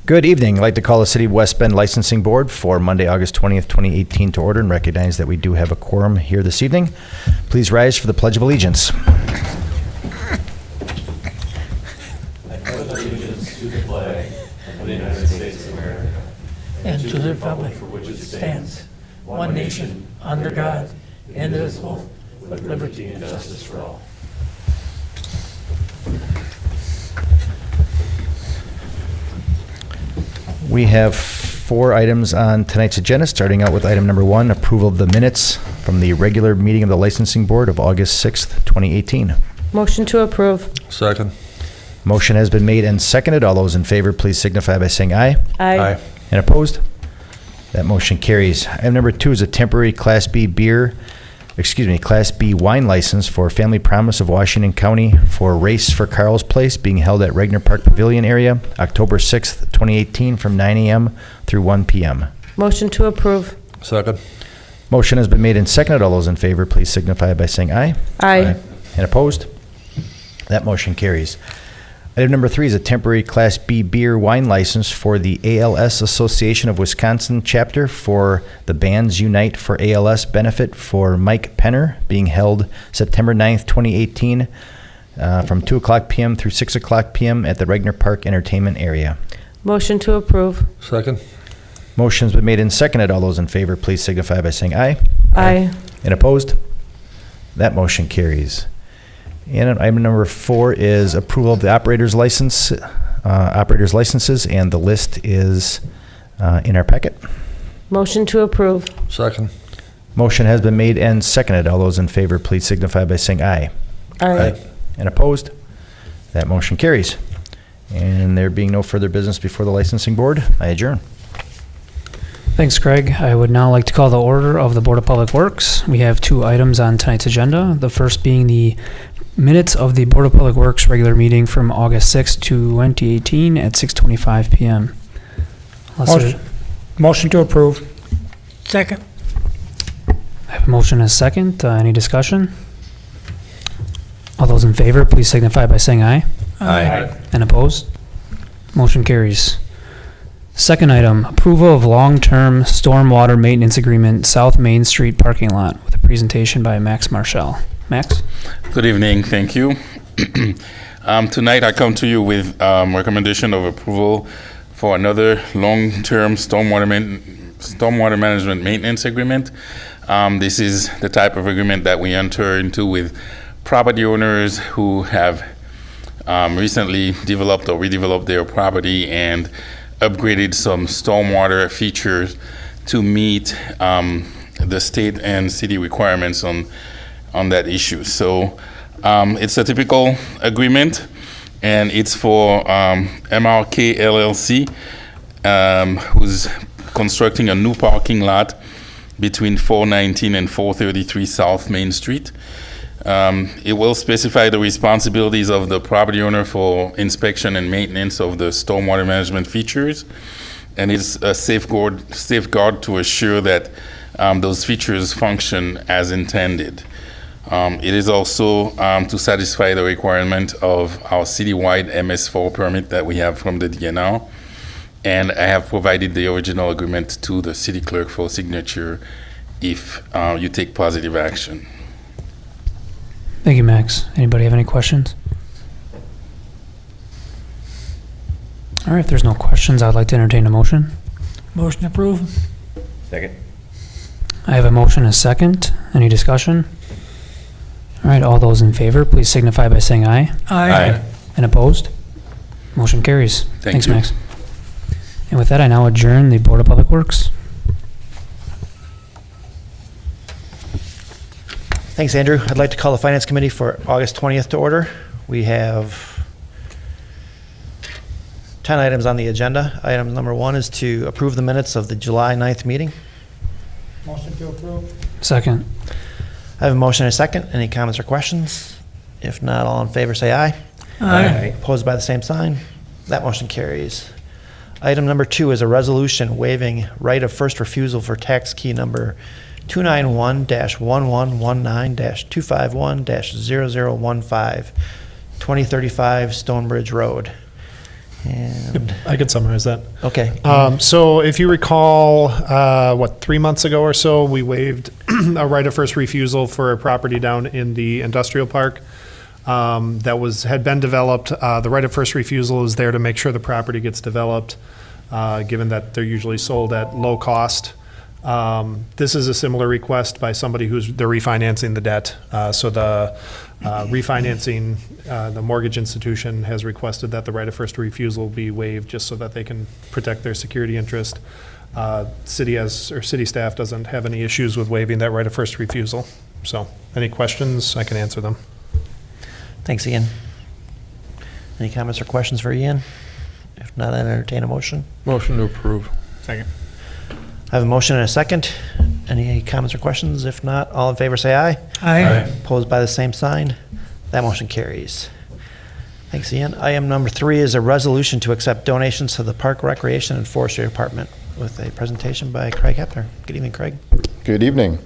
Good evening. I'd like to call the City of West Bend Licensing Board for Monday, August 20th, 2018 to order and recognize that we do have a quorum here this evening. Please rise for the Pledge of Allegiance. I pledge allegiance to the flag of the United States of America and to the republic for which it stands, one nation, under God, indivisible, with liberty and justice for all. We have 4 items on tonight's agenda, starting out with item number 1, approval of the minutes from the regular meeting of the Licensing Board of August 6th, 2018. Motion to approve. Second. Motion has been made and seconded. All those in favor, please signify by saying aye. Aye. And opposed? That motion carries. Item number 2 is a temporary Class B wine license for Family Promise of Washington County for Race for Carl's Place being held at Regner Park Pavilion area, October 6th, 2018 from 9 a.m. through 1 p.m. Motion to approve. Second. Motion has been made and seconded. All those in favor, please signify by saying aye. Aye. And opposed? That motion carries. Item number 3 is a temporary Class B beer wine license for the ALS Association of Wisconsin chapter for the Bands Unite for ALS benefit for Mike Penner being held September 9th, 2018 from 2 o'clock p.m. through 6 o'clock p.m. at the Regner Park Entertainment area. Motion to approve. Second. Motion's been made and seconded. All those in favor, please signify by saying aye. Aye. And opposed? That motion carries. And item number 4 is approval of the operator's licenses, and the list is in our packet. Motion to approve. Second. Motion has been made and seconded. All those in favor, please signify by saying aye. Aye. And opposed? That motion carries. And there being no further business before the licensing board, I adjourn. Thanks, Craig. I would now like to call the order of the Board of Public Works. We have 2 items on tonight's agenda. The first being the minutes of the Board of Public Works regular meeting from August 6, 2018 at 6:25 p.m. Motion to approve. Second. I have a motion and a second. Any discussion? All those in favor, please signify by saying aye. Aye. And opposed? Motion carries. Second item, approval of long-term stormwater maintenance agreement, South Main Street parking lot, with a presentation by Max Marshall. Max? Good evening, thank you. Tonight I come to you with recommendation of approval for another long-term stormwater management maintenance agreement. This is the type of agreement that we enter into with property owners who have recently developed or redeveloped their property and upgraded some stormwater features to meet the state and city requirements on that issue. So it's a typical agreement, and it's for MRK LLC, who's constructing a new parking lot between 419 and 433 South Main Street. It will specify the responsibilities of the property owner for inspection and maintenance of the stormwater management features, and it's a safeguard to assure that those features function as intended. It is also to satisfy the requirement of our citywide MS4 permit that we have from the DNR, and I have provided the original agreement to the city clerk for signature if you take positive action. Thank you, Max. Anybody have any questions? All right, if there's no questions, I'd like to entertain a motion. Motion to approve. Second. I have a motion and a second. Any discussion? All right, all those in favor, please signify by saying aye. Aye. And opposed? Motion carries. Thanks, you. Max. And with that, I now adjourn the Board of Public Works. Thanks, Andrew. I'd like to call the Finance Committee for August 20th to order. We have 10 items on the agenda. Item number 1 is to approve the minutes of the July 9th meeting. Motion to approve. Second. I have a motion and a second. Any comments or questions? If not, all in favor say aye. Aye. Opposed by the same sign. That motion carries. Item number 2 is a resolution waiving right of first refusal for tax key number 291-1119-251-0015, 2035 Stonebridge Road. And, I could summarize that. okay. So if you recall, 3 months ago or so, we waived a right of first refusal for a property down in the industrial park that had been developed. The right of first refusal is there to make sure the property gets developed, given that they're usually sold at low cost. This is a similar request by somebody they're refinancing the debt. So the refinancing, the mortgage institution has requested that the right of first refusal be waived just so that they can protect their security interest. City staff doesn't have any issues with waiving that right of first refusal. So any questions, I can answer them. Thanks, Ian. Any comments or questions for Ian? If not, I'd entertain a motion. Motion to approve. Second. I have a motion and a second. Any comments or questions? If not, all in favor say aye. Aye. Opposed by the same sign. That motion carries. Thanks, Ian. Item number 3 is a resolution to accept donations to the Park Recreation and Forestry Department with a presentation by Craig Hepner. Good evening, Craig. Good evening.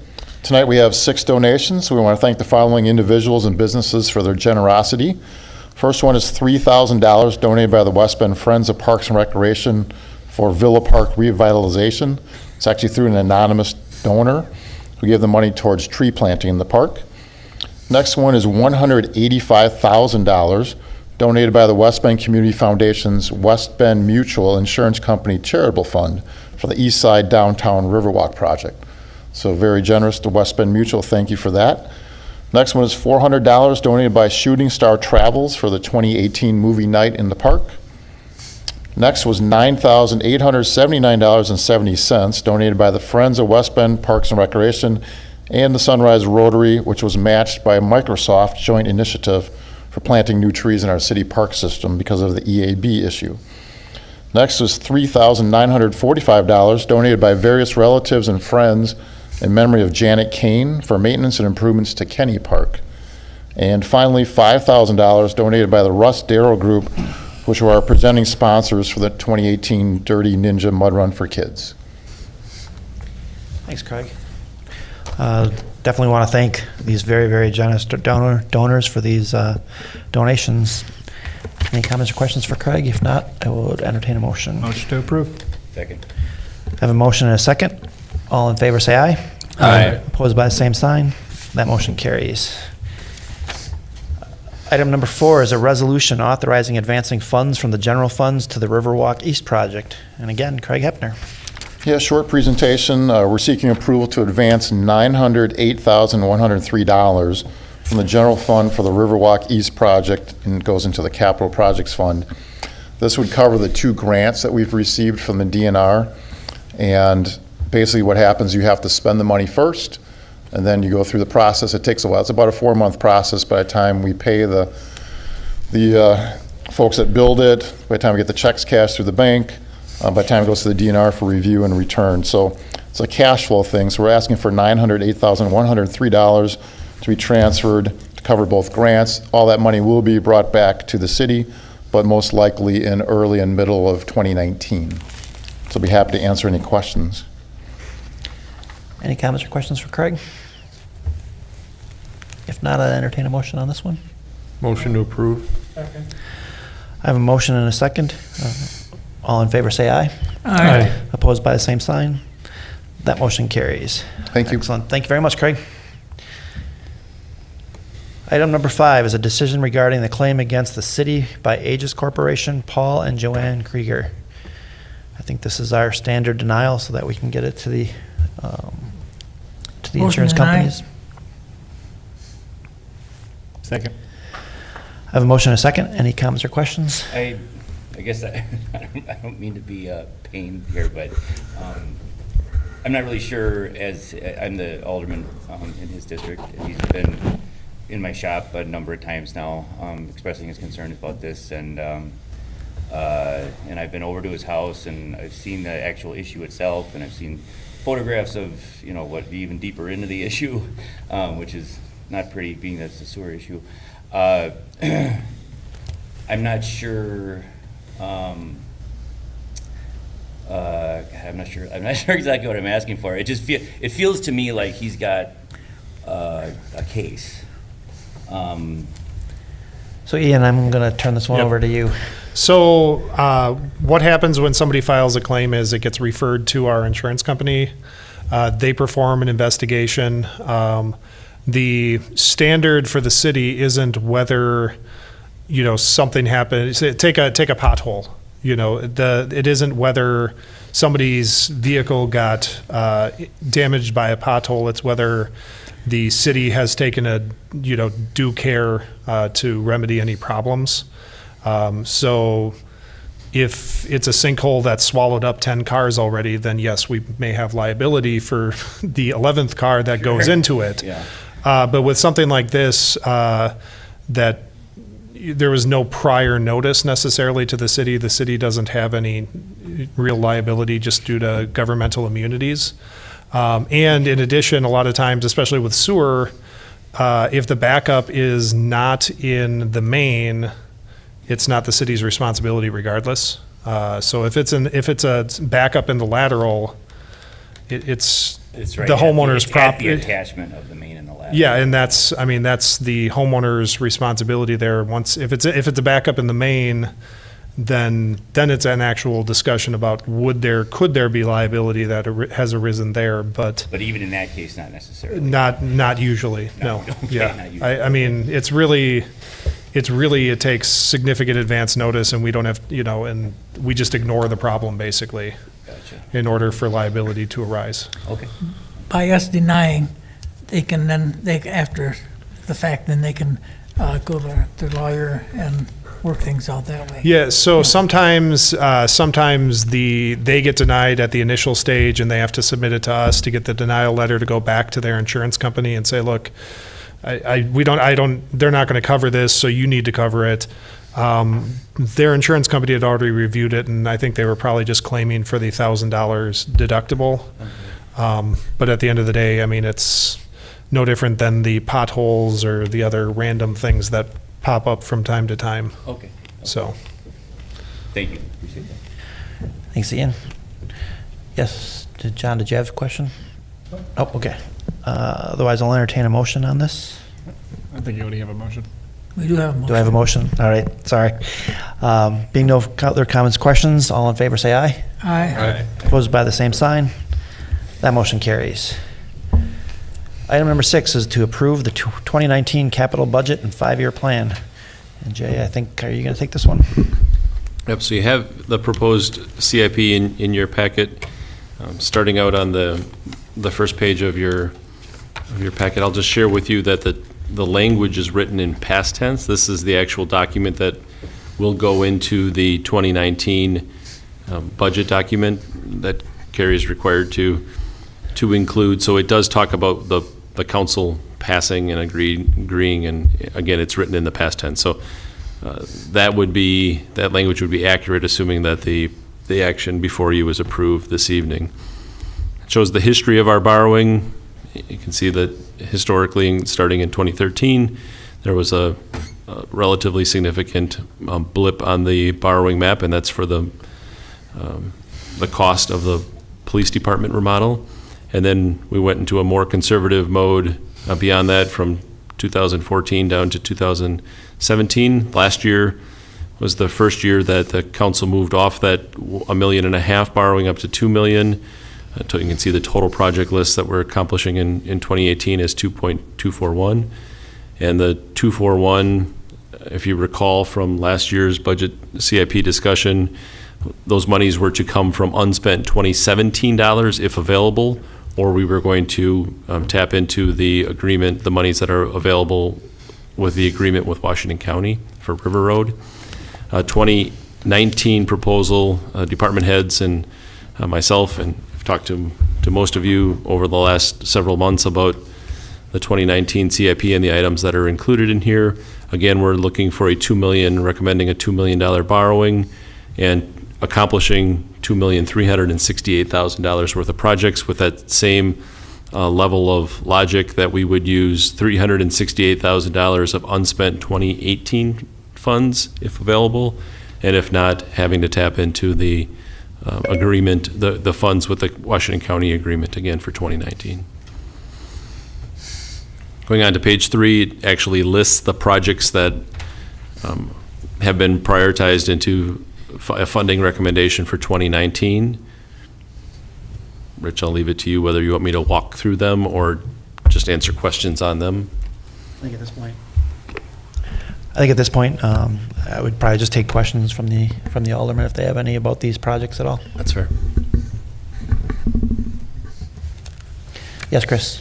Tonight we have 6 donations. We want to thank the following individuals and businesses for their generosity. First one is $3,000 donated by the West Bend Friends of Parks and Recreation for Villa Park revitalization. It's actually through an anonymous donor who gave the money towards tree planting in the park. Next one is $185,000 donated by the West Bend Community Foundation's West Bend Mutual Insurance Company Charitable Fund for the East Side Downtown Riverwalk project. So very generous to West Bend Mutual. Thank you for that. Next one is $400 donated by Shooting Star Travels for the 2018 movie night in the park. Next was $9,879.70 donated by the Friends of West Bend Parks and Recreation and the Sunrise Rotary, which was matched by a Microsoft joint initiative for planting new trees in our city park system because of the EAB issue. Next was $3,945 donated by various relatives and friends in memory of Janet Kane for maintenance and improvements to Kenny Park. And finally, $5,000 donated by the Russ Darrow Group, which were our presenting sponsors for the 2018 Dirty Ninja Mud Run for Kids. Thanks, Craig. Definitely want to thank these very, very generous donors for these donations. Any comments or questions for Craig? If not, I will entertain a motion. Motion to approve. Second. I have a motion and a second. All in favor, say aye. Aye. Opposed by the same sign. That motion carries. Item number 4 is a resolution authorizing advancing funds from the general funds to the Riverwalk East project. And again, Craig Hepner. Yeah, short presentation. We're seeking approval to advance $908,103 from the general fund for the Riverwalk East project, and it goes into the capital projects fund. This would cover the 2 grants that we've received from the DNR. And basically what happens, you have to spend the money first, and then you go through the process. It takes a while. It's about a 4-month process by the time we pay the folks that build it, by the time we get the checks cashed through the bank, by the time it goes to the DNR for review and return. So it's a cash flow thing. So we're asking for $908,103 to be transferred to cover both grants. All that money will be brought back to the city, but most likely in early and middle of 2019. So I'll be happy to answer any questions. Any comments or questions for Craig? If not, I'll entertain a motion on this one. Motion to approve. I have a motion and a second. All in favor, say aye. Aye. Opposed by the same sign. That motion carries. Thank you. Excellent. Thank you very much, Craig. Item number 5 is a decision regarding the claim against the city by Aegis Corporation, Paul and Joanne Krieger. I think this is our standard denial so that we can get it to the Motion insurance to deny. companies. Second. I have a motion and a second. Any comments or questions? I guess I don't mean to be a pain here, but I'm not really sure, as I'm the alderman in his district, and he's been in my shop a number of times now, expressing his concerns about this, and I've been over to his house, and I've seen the actual issue itself, and I've seen photographs of, what even deeper into the issue, which is not pretty, being that it's a sewer issue. I'm not sure. I'm not sure exactly what I'm asking for. It just it feels to me like he's got a case. So Ian, I'm going to turn this one Yep. over to you. So what happens when somebody files a claim is it gets referred to our insurance company. They perform an investigation. The standard for the city isn't whether, something happened. Take a pothole. It isn't whether somebody's vehicle got damaged by a pothole. It's whether the city has taken due care to remedy any problems. So if it's a sinkhole that swallowed up 10 cars already, then yes, we may have liability for the 11th car that goes into it. Yeah. But with something like this, that there was no prior notice necessarily to the city doesn't have any real liability just due to governmental immunities. And in addition, a lot of times, especially with sewer, if the backup is not in the main, it's not the city's responsibility regardless. So if it's a backup in the lateral, it's It's right. the at homeowner's it's at property. The attachment of the main and the lateral. Yeah, and that's the homeowner's responsibility there. Once, if it's a backup in the main, then it's an actual discussion about could there be liability that has arisen there, but But even in that case, not necessarily. not usually, no. Okay, Yeah, not usually. I mean, it takes significant advance notice, and we don't have, and we just ignore the problem basically Gotcha. in order for liability to arise. Okay. By us denying, after the fact, then they can go to their lawyer and work things out that way. Yeah, so sometimes they get denied at the initial stage, and they have to submit it to us to get the denial letter to go back to their insurance company and say, look, they're not going to cover this, so you need to cover it. Their insurance company had already reviewed it, and I think they were probably just claiming for the $1,000 deductible. But at the end of the day, I mean, it's no different than the potholes or the other random things that pop up from time to time. Okay. So. Thank you. Appreciate that. Thanks, Ian. Yes, John, did you have a question? Oh, okay. Otherwise, I'll entertain a motion on this. I think you already have a motion. We do have a motion. Do I have a motion? All right, sorry. Being no other comments, questions, all in favor say aye. Aye. Opposed by the same sign. That motion carries. Item number 6 is to approve the 2019 capital budget and 5-year plan. And Jay, I think, are you going to take this one? Yep, so you have the proposed CIP in your packet. Starting out on the first page of your packet, I'll just share with you that the language is written in past tense. This is the actual document that will go into the 2019 budget document that Carrie is required to include. So it does talk about the council passing and agreeing, and again, it's written in the past tense. So that language would be accurate, assuming that the action before you was approved this evening. It shows the history of our borrowing. You can see that historically, starting in 2013, there was a relatively significant blip on the borrowing map, and that's for the cost of the police department remodel. And then we went into a more conservative mode beyond that from 2014 down to 2017. Last year was the first year that the council moved off that $1.5 million borrowing up to $2 million. You can see the total project list that we're accomplishing in 2018 is 2.241. And the 241, if you recall from last year's budget CIP discussion, those monies were to come from unspent 2017 dollars if available, or we were going to tap into the agreement, the monies that are available with the agreement with Washington County for River Road. 2019 proposal, department heads and myself, and I've talked to most of you over the last several months about the 2019 CIP and the items that are included in here. Again, we're looking for recommending a $2 million borrowing and accomplishing $2,368,000 worth of projects with that same level of logic that we would use $368,000 of unspent 2018 funds if available, and if not, having to tap into the agreement, the funds with the Washington County agreement again for 2019. Going on to page 3, it actually lists the projects that have been prioritized into a funding recommendation for 2019. Rich, I'll leave it to you whether you want me to walk through them or just answer questions on them. I think at this point, I would probably just take questions from the aldermen if they have any about these projects at all. That's fair. Yes, Chris?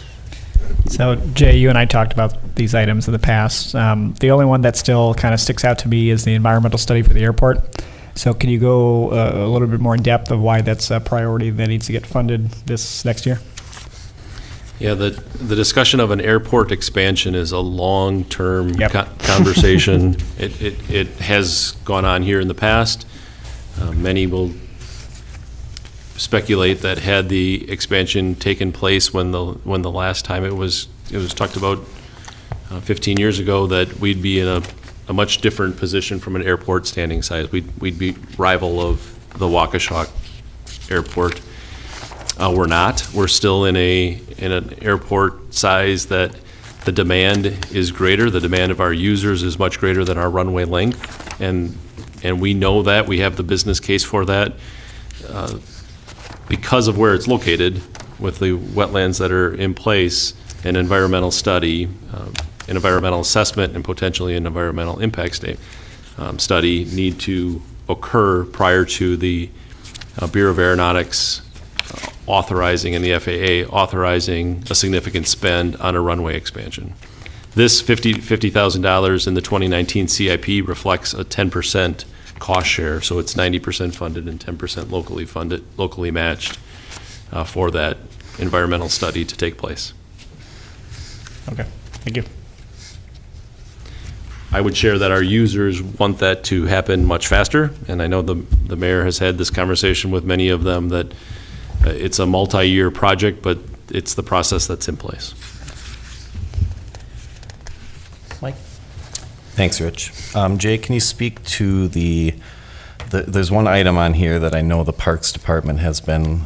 So Jay, you and I talked about these items in the past. The only one that still kind of sticks out to me is the environmental study for the airport. So can you go a little bit more in depth of why that's a priority that needs to get funded this next year? Yeah, the discussion of an airport expansion is a long-term conversation. It has gone on here in the past. Many will speculate that had the expansion taken place when the last time it was talked about 15 years ago, that we'd be in a much different position from an airport standing size. We'd be rival of the Waukesha Airport. We're not. We're still in an airport size that the demand is greater. The demand of our users is much greater than our runway length, and we know that. We have the business case for that. Because of where it's located, with the wetlands that are in place, an environmental study, an environmental assessment, and potentially an environmental impact study need to occur prior to the Bureau of Aeronautics authorizing and the FAA authorizing a significant spend on a runway expansion. This $50,000 in the 2019 CIP reflects a 10% cost share, so it's 90% funded and 10% locally matched for that environmental study to take place. Okay, thank you. I would share that our users want that to happen much faster, and I know the mayor has had this conversation with many of them that it's a multi-year project, but it's the process that's in place. Mike? Thanks, Rich. Jay, can you speak to there's one item on here that I know the Parks Department has been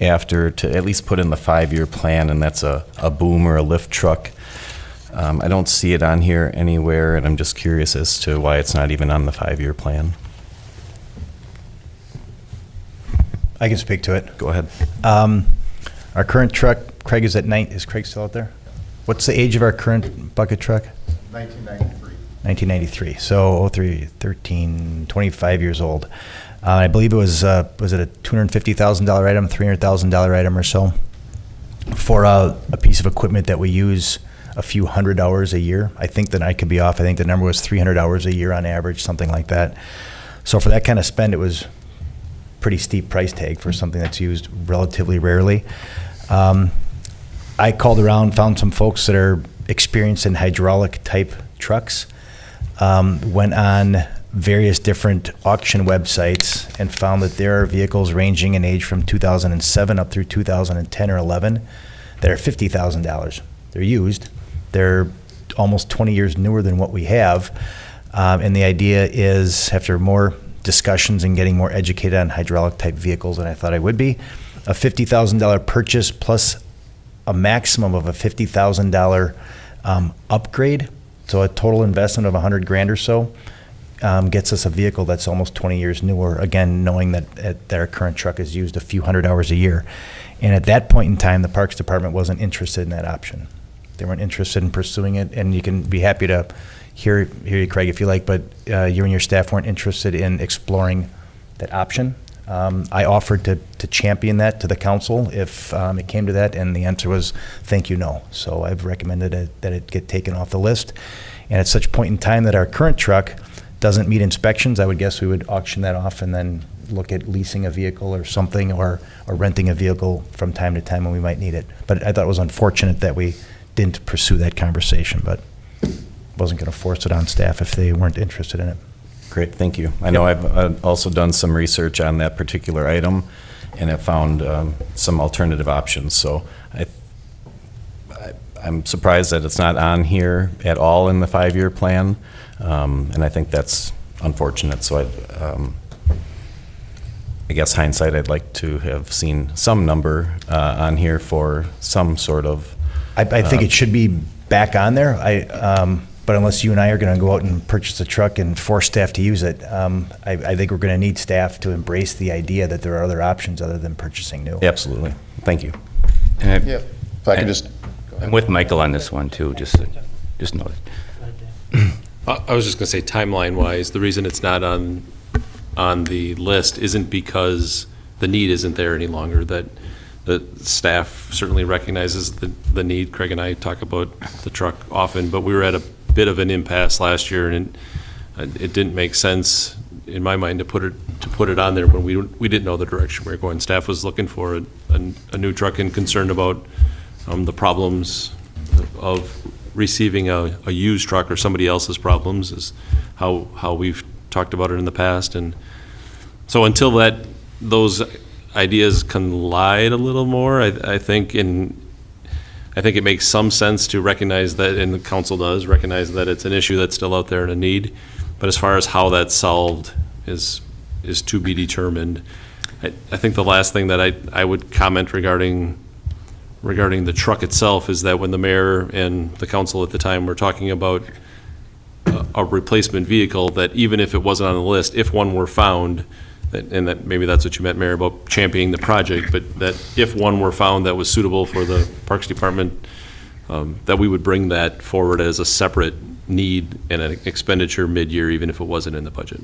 after to at least put in the 5-year plan, and that's a boom or a lift truck. I don't see it on here anywhere, and I'm just curious as to why it's not even on the 5-year plan. I can speak to it. Go ahead. Our current truck, Craig is at is Craig still out there? What's the age of our current bucket truck? 1993. 1993. So 13, 25 years old. I believe it was it a $250,000 item, $300,000 item or so for a piece of equipment that we use a few hundred hours a year. I think that I could be off. I think the number was 300 hours a year on average, something like that. So for that kind of spend, it was pretty steep price tag for something that's used relatively rarely. I called around, found some folks that are experienced in hydraulic type trucks, went on various different auction websites and found that there are vehicles ranging in age from 2007 up through 2010 or 11 that are $50,000. They're used. They're almost 20 years newer than what we have. And the idea is, after more discussions and getting more educated on hydraulic type vehicles than I thought I would be, a $50,000 purchase plus a maximum of a $50,000 upgrade, so a total investment of $100,000 or so, gets us a vehicle that's almost 20 years newer, again, knowing that our current truck is used a few hundred hours a year. And at that point in time, the Parks Department wasn't interested in that option. They weren't interested in pursuing it, and you can be happy to hear you, Craig, if you like, but you and your staff weren't interested in exploring that option. I offered to champion that to the council if it came to that, and the answer was, thank you, no. So I've recommended that it get taken off the list. And at such point in time that our current truck doesn't meet inspections, I would guess we would auction that off and then look at leasing a vehicle or something, or renting a vehicle from time to time when we might need it. But I thought it was unfortunate that we didn't pursue that conversation, but wasn't going to force it on staff if they weren't interested in it. Great, thank you. I know I've also done some research on that particular item and have found some alternative options. So I'm surprised that it's not on here at all in the 5-year plan, and I think that's unfortunate. So I guess hindsight, I'd like to have seen some number on here for some sort of. I think it should be back on there. But unless you and I are going to go out and purchase a truck and force staff to use it, I think we're going to need staff to embrace the idea that there are other options other than purchasing new. Absolutely. Thank you. Yeah, if I can just, I'm with Michael on this one too, just note it. I was just going to say, timeline-wise, the reason it's not on the list isn't because the need isn't there any longer, that the staff certainly recognizes the need. Craig and I talk about the truck often, but we were at a bit of an impasse last year, and it didn't make sense in my mind to put it on there when we didn't know the direction we were going. Staff was looking for a new truck and concerned about the problems of receiving a used truck, or somebody else's problems, is how we've talked about it in the past. And so until those ideas collide a little more, I think it makes some sense to recognize that, and the council does recognize that it's an issue that's still out there and a need. But as far as how that's solved is to be determined. I think the last thing that I would comment regarding the truck itself is that when the mayor and the council at the time were talking about a replacement vehicle, that even if it wasn't on the list, if one were found, and that maybe that's what you meant, Mayor, about championing the project, but that if one were found that was suitable for the Parks Department, that we would bring that forward as a separate need and an expenditure mid-year, even if it wasn't in the budget.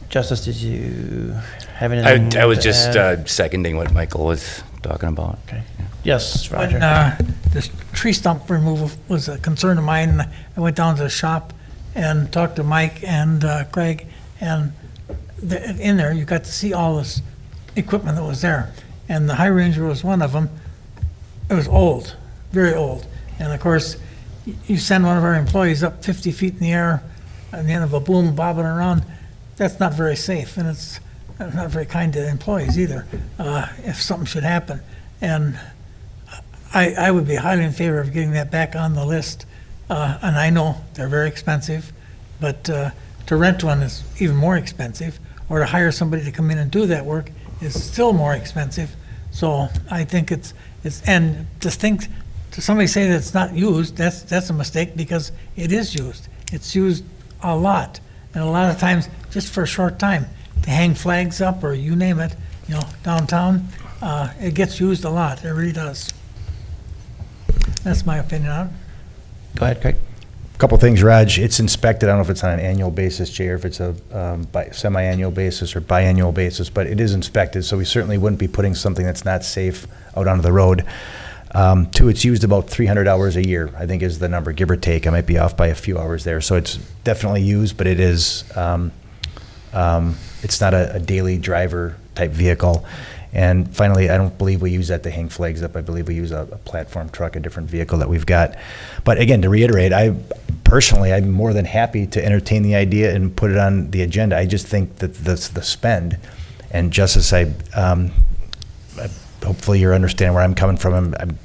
Justice, did you have anything? I was to just add? seconding what Michael was talking about. Okay. Yes, Roger. When this tree stump removal was a concern of mine, I went down to the shop and talked to Mike and Craig, and in there you got to see all this equipment that was there. And the High Ranger was one of them. It was old, very old. And of course, you send one of our employees up 50 feet in the air on the end of a boom bobbing around, that's not very safe, and it's not very kind to the employees either, if something should happen. And I would be highly in favor of getting that back on the list. And I know they're very expensive, but to rent one is even more expensive, or to hire somebody to come in and do that work is still more expensive. So I think it's and to somebody say that it's not used, that's a mistake, because it is used. It's used a lot, and a lot of times just for a short time to hang flags up, or you name it, downtown. It gets used a lot. It really does. That's my opinion on it. Go ahead, Craig. Couple things, Raj. It's inspected. I don't know if it's on an annual basis, Jay, or if it's a semi-annual basis or biannual basis, but it is inspected, so we certainly wouldn't be putting something that's not safe out onto the road. Two, it's used about 300 hours a year, I think is the number, give or take. I might be off by a few hours there. So it's definitely used, but it is, it's not a daily driver type vehicle. And finally, I don't believe we use that to hang flags up. I believe we use a platform truck, a different vehicle that we've got. But again, to reiterate, I'm more than happy to entertain the idea and put it on the agenda. I just think that the spend, and Justice, hopefully you're understanding where I'm coming from. I'm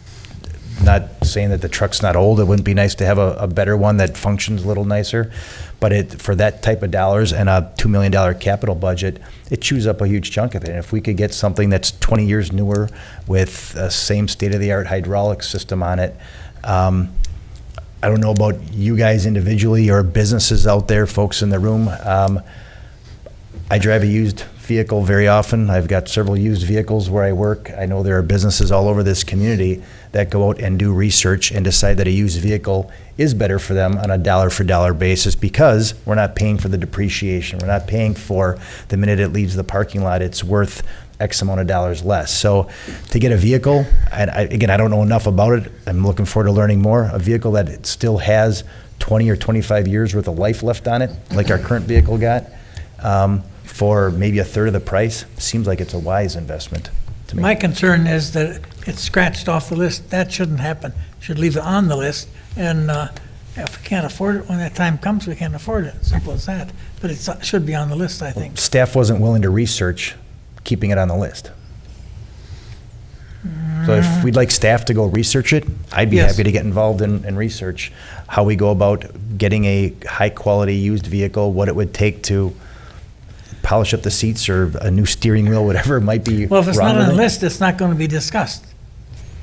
not saying that the truck's not old. It wouldn't be nice to have a better one that functions a little nicer. But for that type of dollars and a $2 million capital budget, it chews up a huge chunk of it. And if we could get something that's 20 years newer with a same state-of-the-art hydraulic system on it, I don't know about you guys individually or businesses out there, folks in the room. I drive a used vehicle very often. I've got several used vehicles where I work. I know there are businesses all over this community that go out and do research and decide that a used vehicle is better for them on a dollar-for-dollar basis, because we're not paying for the depreciation. We're not paying for the minute it leaves the parking lot, it's worth X amount of dollars less. So to get a vehicle, and I don't know enough about it. I'm looking forward to learning more. A vehicle that it still has 20 or 25 years worth of life left on it, like our current vehicle got, for maybe a third of the price, seems like it's a wise investment to me. My concern is that it's scratched off the list. That shouldn't happen. Should leave it on the list, and if we can't afford it, when that time comes, we can't afford it. Simple as that. But it should be on the list, I think. Staff wasn't willing to research keeping it on the list. So if we'd like staff to go research it, I'd be Yes. happy to get involved in research how we go about getting a high-quality used vehicle, what it would take to polish up the seats or a new steering wheel, whatever it might be. Well, if it's wrong not with on the it. list, it's not going to be discussed.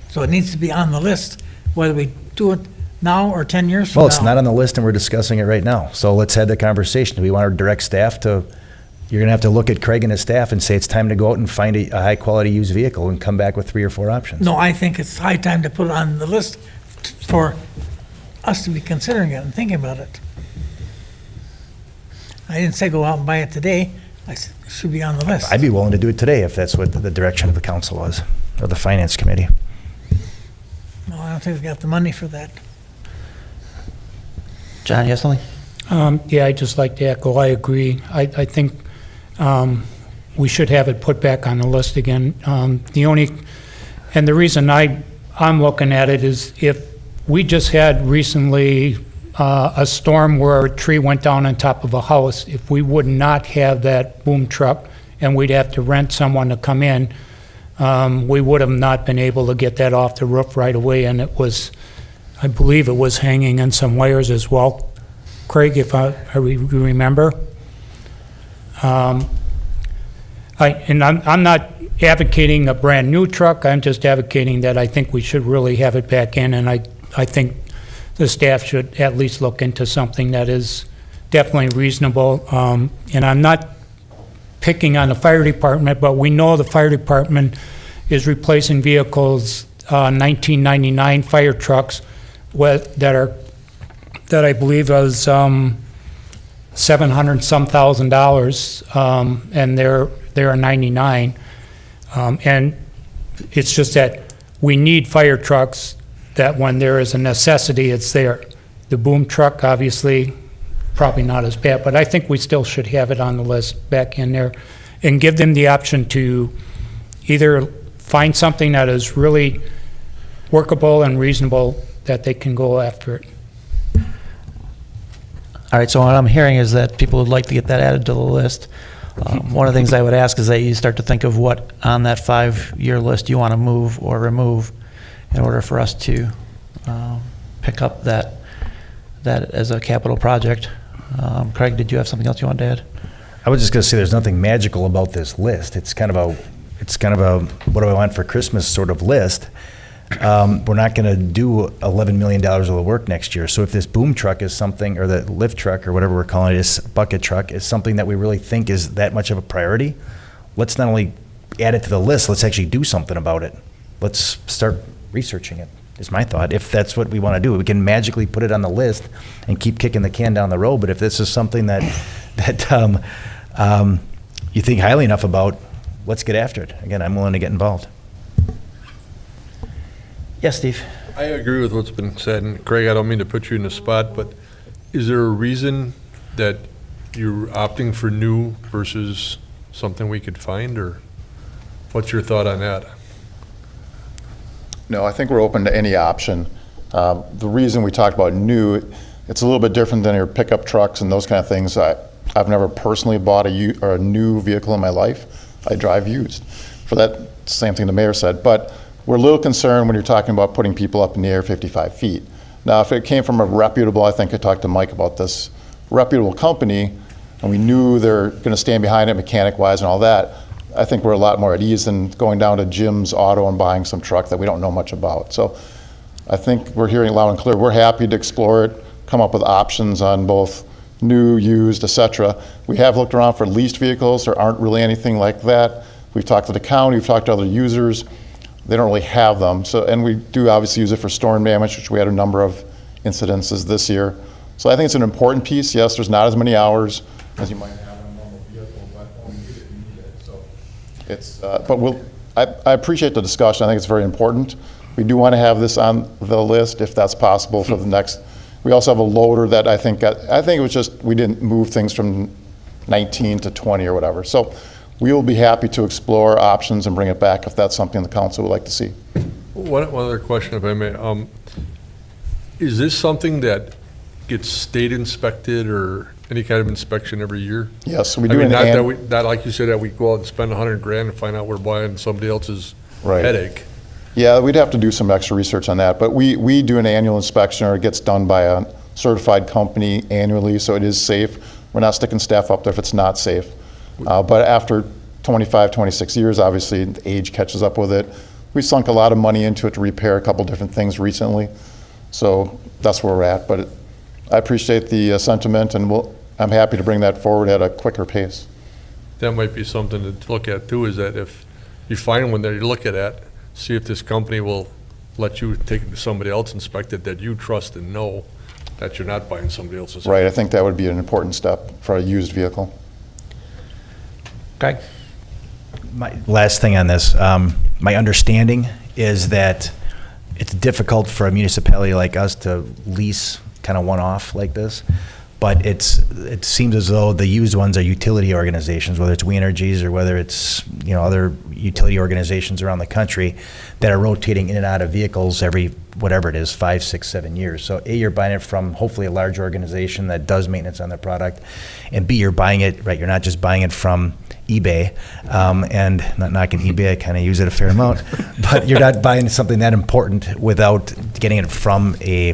So it needs to be on the list whether we do it now or 10 years from now. Well, it's not on the list and we're discussing it right now. So let's have the conversation. Do we want to direct staff to, you're going to have to look at Craig and his staff and say it's time to go out and find a high-quality used vehicle and come back with 3 or 4 options. No, I think it's high time to put it on the list for us to be considering it and thinking about it. I didn't say go out and buy it today. I said it should be on the list. I'd be willing to do it today if that's what the direction of the council was, or the finance committee. No, I don't think we got the money for that. John, you have something? Yeah, I'd just like to echo, I agree. I think we should have it put back on the list again. And the reason I'm looking at it is if we just had recently a storm where a tree went down on top of a house, if we would not have that boom truck and we'd have to rent someone to come in, we would have not been able to get that off the roof right away, and it was, I believe it was hanging in some wires as well. Craig, if I remember. I'm not advocating a brand-new truck, I'm just advocating that I think we should really have it back in, and I think the staff should at least look into something that is definitely reasonable. And I'm not picking on the fire department, but we know the fire department is replacing vehicles, 1999 fire trucks that I believe was $700-some thousand, and they're a 99. And it's just that we need fire trucks that when there is a necessity, it's there. The boom truck, obviously, probably not as bad, but I think we still should have it on the list back in there and give them the option to either find something that is really workable and reasonable that they can go after it. All right, so what I'm hearing is that people would like to get that added to the list. One of the things I would ask is that you start to think of what on that 5-year list you want to move or remove in order for us to pick up that as a capital project. Craig, did you have something else you wanted to add? I was just going to say there's nothing magical about this list. It's kind of a what do I want for Christmas sort of list. We're not going to do $11 million worth of work next year. So if this boom truck is something, or the lift truck, or whatever we're calling it, this bucket truck, is something that we really think is that much of a priority, let's not only add it to the list, let's actually do something about it. Let's start researching it, is my thought. If that's what we want to do, we can magically put it on the list and keep kicking the can down the road. But if this is something that you think highly enough about, let's get after it. Again, I'm willing to get involved. Yes, Steve? I agree with what's been said, and Craig, I don't mean to put you in the spot, but is there a reason that you're opting for new versus something we could find, or what's your thought on that? No, I think we're open to any option. The reason we talked about new, it's a little bit different than your pickup trucks and those kind of things. I've never personally bought a new vehicle in my life. I drive used. For that, same thing the mayor said, but we're a little concerned when you're talking about putting people up in the air 55 feet. Now, if it came from a reputable, I think I talked to Mike about this, reputable company, and we knew they're going to stand behind it mechanic-wise and all that, I think we're a lot more at ease than going down to Jim's Auto and buying some truck that we don't know much about. So I think we're hearing loud and clear. We're happy to explore it, come up with options on both new, used, et cetera. We have looked around for leased vehicles. There aren't really anything like that. We've talked to the county, we've talked to other users. They don't really have them. So, and we do obviously use it for storm damage, which we had a number of incidences this year. So I think it's an important piece. Yes, there's not as many hours as you might have in a normal vehicle, but when you need it, you need it. So it's, but I appreciate the discussion. I think it's very important. We do want to have this on the list if that's possible for the next. We also have a loader that I think it was just, we didn't move things from 19 to 20 or whatever. So we will be happy to explore options and bring it back if that's something the council would like to see. One other question, if I may. Is this something that gets state inspected or any kind of inspection every year? Yes, we do. Not like you said, that we go out and spend $100,000 and find out we're buying somebody else's headache. Yeah, we'd have to do some extra research on that. But we do an annual inspection, or it gets done by a certified company annually, so it is safe. We're not sticking staff up there if it's not safe. But after 25, 26 years, obviously, the age catches up with it. we sunk a lot of money into it to repair a couple different things recently. So that's where we're at. But I appreciate the sentiment, and I'm happy to bring that forward at a quicker pace. That might be something to look at too, is that if you find one that you're looking at, see if this company will let you take it to somebody else, inspect it, that you trust and know that you're not buying somebody else's. Right, I think that would be an important step for a used vehicle. Greg? My last thing on this, my understanding is that it's difficult for a municipality like us to lease kind of one-off like this, but it seems as though the used ones are utility organizations, whether it's We Energies or whether it's other utility organizations around the country that are rotating in and out of vehicles every whatever it is, 5, 6, 7 years. So A, you're buying it from hopefully a large organization that does maintenance on their product, and B, you're buying it right. You're not just buying it from eBay, and not knocking eBay, I kind of use it a fair amount, but you're not buying something that important without getting it from a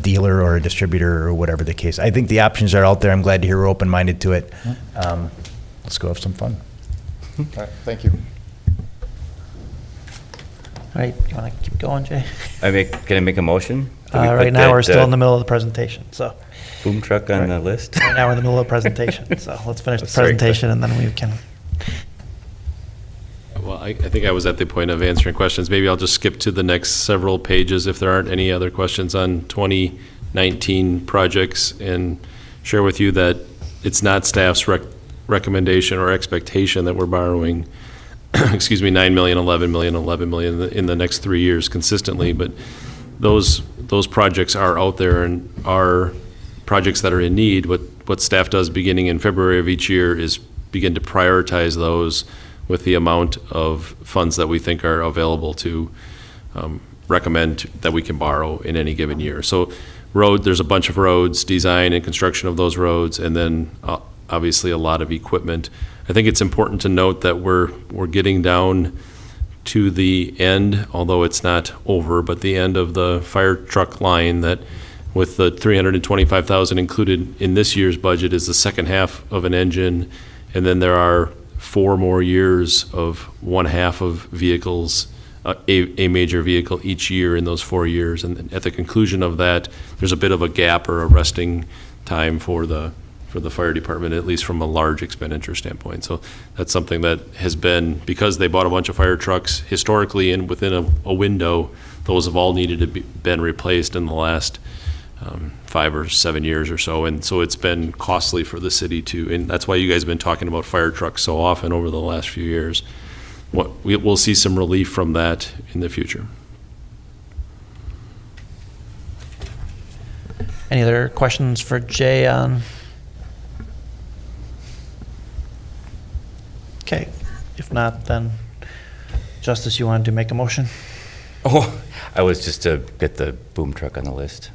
dealer or a distributor or whatever the case. I think the options are out there. I'm glad to hear we're open-minded to it. Let's go have some fun. All right, thank you. All right, you want to keep going, Jay? Can I make a motion? That we Right put now, we're that, still in the middle of the presentation, so. Boom truck on the list? Right now, we're in the middle of the presentation, so let's finish the That's very presentation and then we can. Well, I think I was at the point of answering questions. Maybe I'll just skip to the next several pages if there aren't any other questions on 2019 projects, and share with you that it's not staff's recommendation or expectation that we're borrowing, excuse me, 9 million, 11 million, 11 million in the next 3 years consistently, but those projects are out there and are projects that are in need. What staff does beginning in February of each year is begin to prioritize those with the amount of funds that we think are available to recommend that we can borrow in any given year. So there's a bunch of roads, design and construction of those roads, and then obviously a lot of equipment. I think it's important to note that we're getting down to the end, although it's not over, but the end of the fire truck line that with the $325,000 included in this year's budget is the second half of an engine, and then there are 4 more years of one half of vehicles, a major vehicle each year in those 4 years. And at the conclusion of that, there's a bit of a gap or a resting time for the fire department, at least from a large expenditure standpoint. So that's something that has been, because they bought a bunch of fire trucks historically and within a window, those have all needed to been replaced in the last 5 or 7 years or so, and so it's been costly for the city and that's why you guys have been talking about fire trucks so often over the last few years. We'll see some relief from that in the future. Any other questions for Jay on? Okay, if not, then Justice, you wanted to make a motion? Oh, I was just to get the boom truck on the list.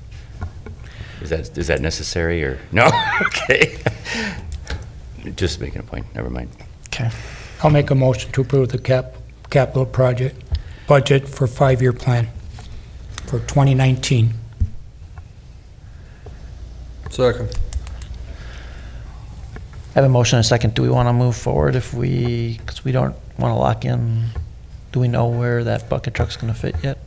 Is that necessary or no? Okay. Just making a point. Never mind. Okay. I'll make a motion to approve the capital project budget for 5-year plan for 2019. Second. I have a motion and a second. Do we want to move forward because we don't want to lock in, do we know where that bucket truck's going to fit yet?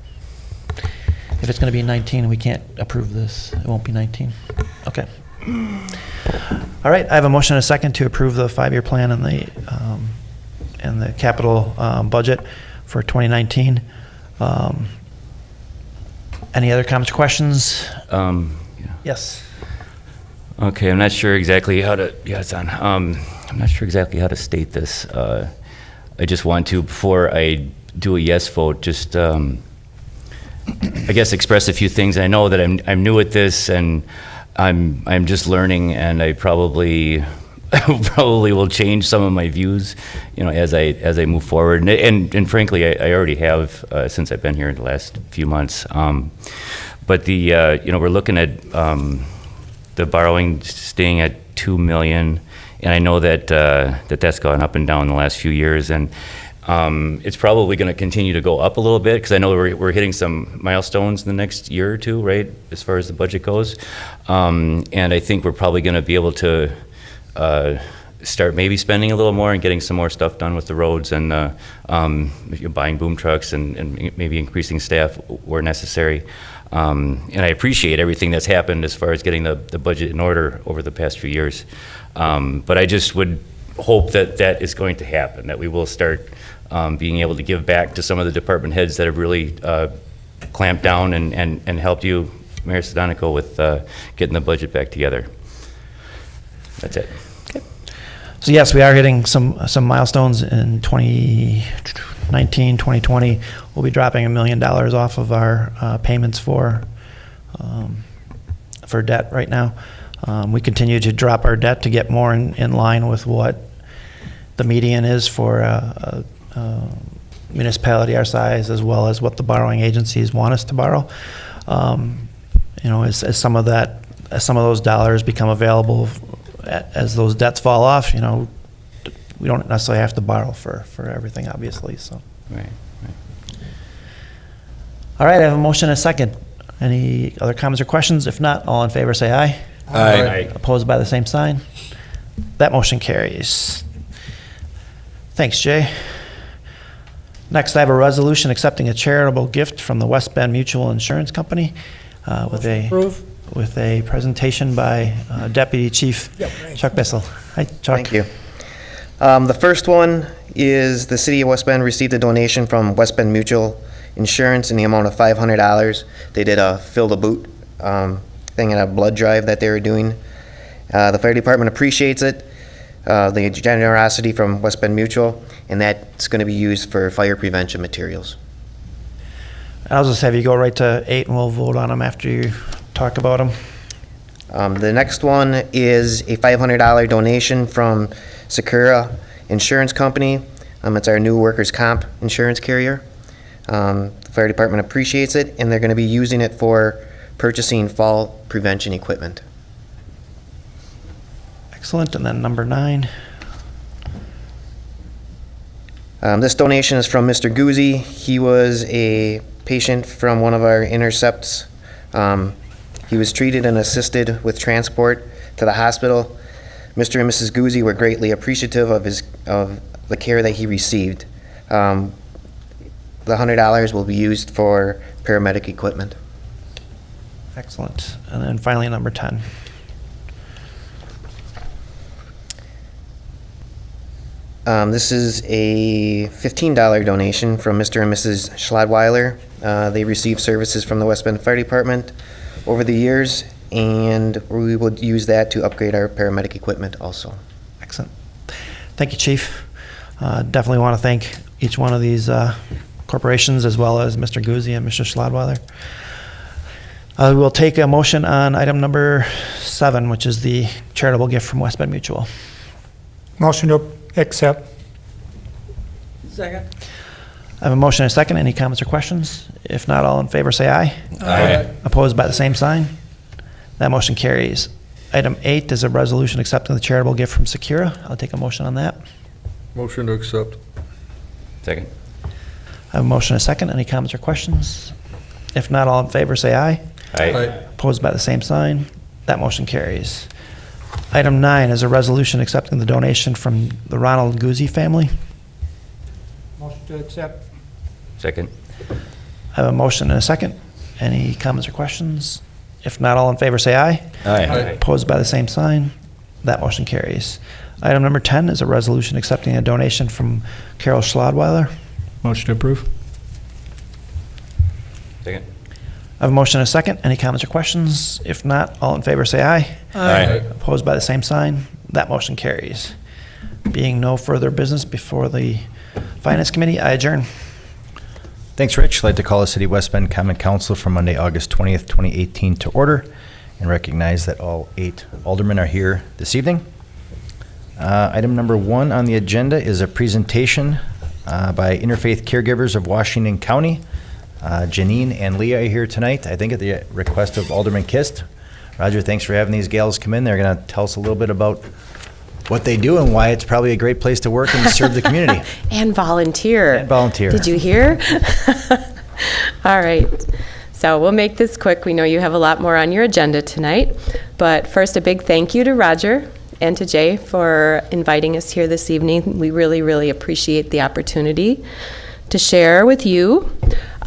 If it's going to be 19, we can't approve this. It won't be 19. Okay. All right, I have a motion and a second to approve the 5-year plan and the capital budget for 2019. Any other comments or questions? Yeah. Yes. Okay, I'm not sure exactly how to. Yeah, it's on. I'm not sure exactly how to state this. I just want to, before I do a yes vote, just I guess express a few things. I know that I'm new at this and I'm just learning, and I probably will change some of my views, as I move forward. And frankly, I already have since I've been here in the last few months. But we're looking at the borrowing staying at $2 million, and I know that that's gone up and down in the last few years, and it's probably going to continue to go up a little bit because I know we're hitting some milestones in the next year or two, right, as far as the budget goes. And I think we're probably going to be able to start maybe spending a little more and getting some more stuff done with the roads and buying boom trucks and maybe increasing staff where necessary. And I appreciate everything that's happened as far as getting the budget in order over the past few years. But I just would hope that that is going to happen, that we will start being able to give back to some of the department heads that have really clamped down and helped you, Mayor Sedonico, with getting the budget back together. That's it. So yes, we are hitting some milestones in 2019, 2020. We'll be dropping $1 million off of our payments for debt right now. We continue to drop our debt to get more in line with what the median is for a municipality our size, as well as what the borrowing agencies want us to borrow. As some of those dollars become available, as those debts fall off, we don't necessarily have to borrow for everything, obviously. So. Right. All right, I have a motion and a second. Any other comments or questions? If not, all in favor say aye. Aye. Opposed by the same sign? That motion carries. Thanks, Jay. Next, I have a resolution accepting a charitable gift from the West Bend Mutual Insurance Company with a presentation by Deputy Chief Chuck Bissell. Hi, Chuck. Thank you. The first one is the City of West Bend received a donation from West Bend Mutual Insurance in the amount of $500. They did a fill the boot thing in a blood drive that they were doing. The fire department appreciates it, the generosity from West Bend Mutual, and that's going to be used for fire prevention materials. I'll just have you go right to 8 and we'll vote on them after you talk about them. The next one is a $500 donation from Secura Insurance Company. It's our new workers' comp insurance carrier. The fire department appreciates it, and they're going to be using it for purchasing fall prevention equipment. Excellent. And then number 9. This donation is from Mr. Guzzi. He was a patient from one of our intercepts. He was treated and assisted with transport to the hospital. Mr. and Mrs. Guzzi were greatly appreciative of the care that he received. The $100 will be used for paramedic equipment. Excellent. And then finally, number 10. This is a $15 donation from Mr. and Mrs. Schladweiler. They received services from the West Bend Fire Department over the years, and we will use that to upgrade our paramedic equipment also. Excellent. Thank you, Chief. Definitely want to thank each one of these corporations, as well as Mr. Guzzi and Mr. Schladweiler. We'll take a motion on item number 7, which is the charitable gift from West Bend Mutual. Motion to accept. Second. I have a motion and a second. Any comments or questions? If not, all in favor say aye. Aye. Opposed by the same sign? That motion carries. Item 8 is a resolution accepting the charitable gift from Secura. I'll take a motion on that. Motion to accept. Second. I have a motion and a second. Any comments or questions? If not, all in favor say aye. Aye. Opposed by the same sign? That motion carries. Item 9 is a resolution accepting the donation from the Ronald Guzzi family. Motion to accept. Second. I have a motion and a second. Any comments or questions? If not, all in favor say aye. Aye. Opposed by the same sign? That motion carries. Item number 10 is a resolution accepting a donation from Carol Schladweiler. Motion to approve. Second. I have a motion and a second. Any comments or questions? If not, all in favor say aye. Aye. Opposed by the same sign? That motion carries. Being no further business before the Finance Committee, I adjourn. Thanks, Rich. I'd like to call the City of West Bend Common Council for Monday, August 20th, 2018 to order and recognize that all 8 aldermen are here this evening. Item number 1 on the agenda is a presentation by Interfaith Caregivers of Washington County. Janine and Leah are here tonight, I think at the request of Alderman Kist. Roger, thanks for having these gals come in. They're going to tell us a little bit about what they do and why it's probably a great place to work and to serve the community. And volunteer. And volunteer. Did you hear? All right. So we'll make this quick. We know you have a lot more on your agenda tonight. But first, a big thank you to Roger and to Jay for inviting us here this evening. We really, really appreciate the opportunity to share with you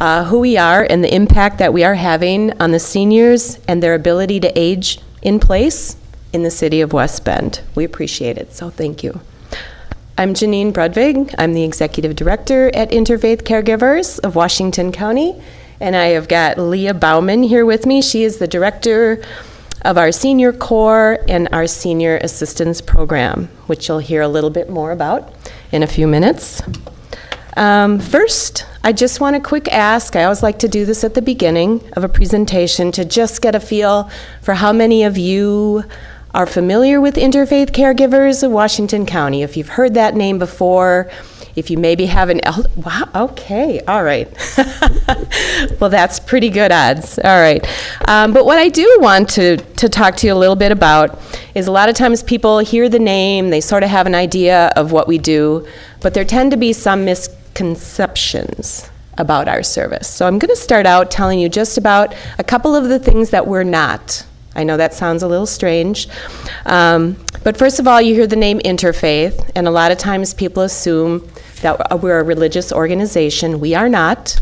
who we are and the impact that we are having on the seniors and their ability to age in place in the city of West Bend. We appreciate it, so thank you. I'm Janine Brudvig. I'm the Executive Director at Interfaith Caregivers of Washington County, and I have got Leah Bauman here with me. She is the Director of our Senior Corps and our Senior Assistance Program, which you'll hear a little bit more about in a few minutes. First, I just want a quick ask. I always like to do this at the beginning of a presentation to just get a feel for how many of you are familiar with Interfaith Caregivers of Washington County. If you've heard that name before, if you maybe have an wow, okay, all right. Well, that's pretty good odds. All right. But what I do want to talk to you a little bit about is a lot of times people hear the name, they sort of have an idea of what we do, but there tend to be some misconceptions about our service. So I'm going to start out telling you just about a couple of the things that we're not. I know that sounds a little strange. But first of all, you hear the name Interfaith, and a lot of times people assume that we're a religious organization. We are not.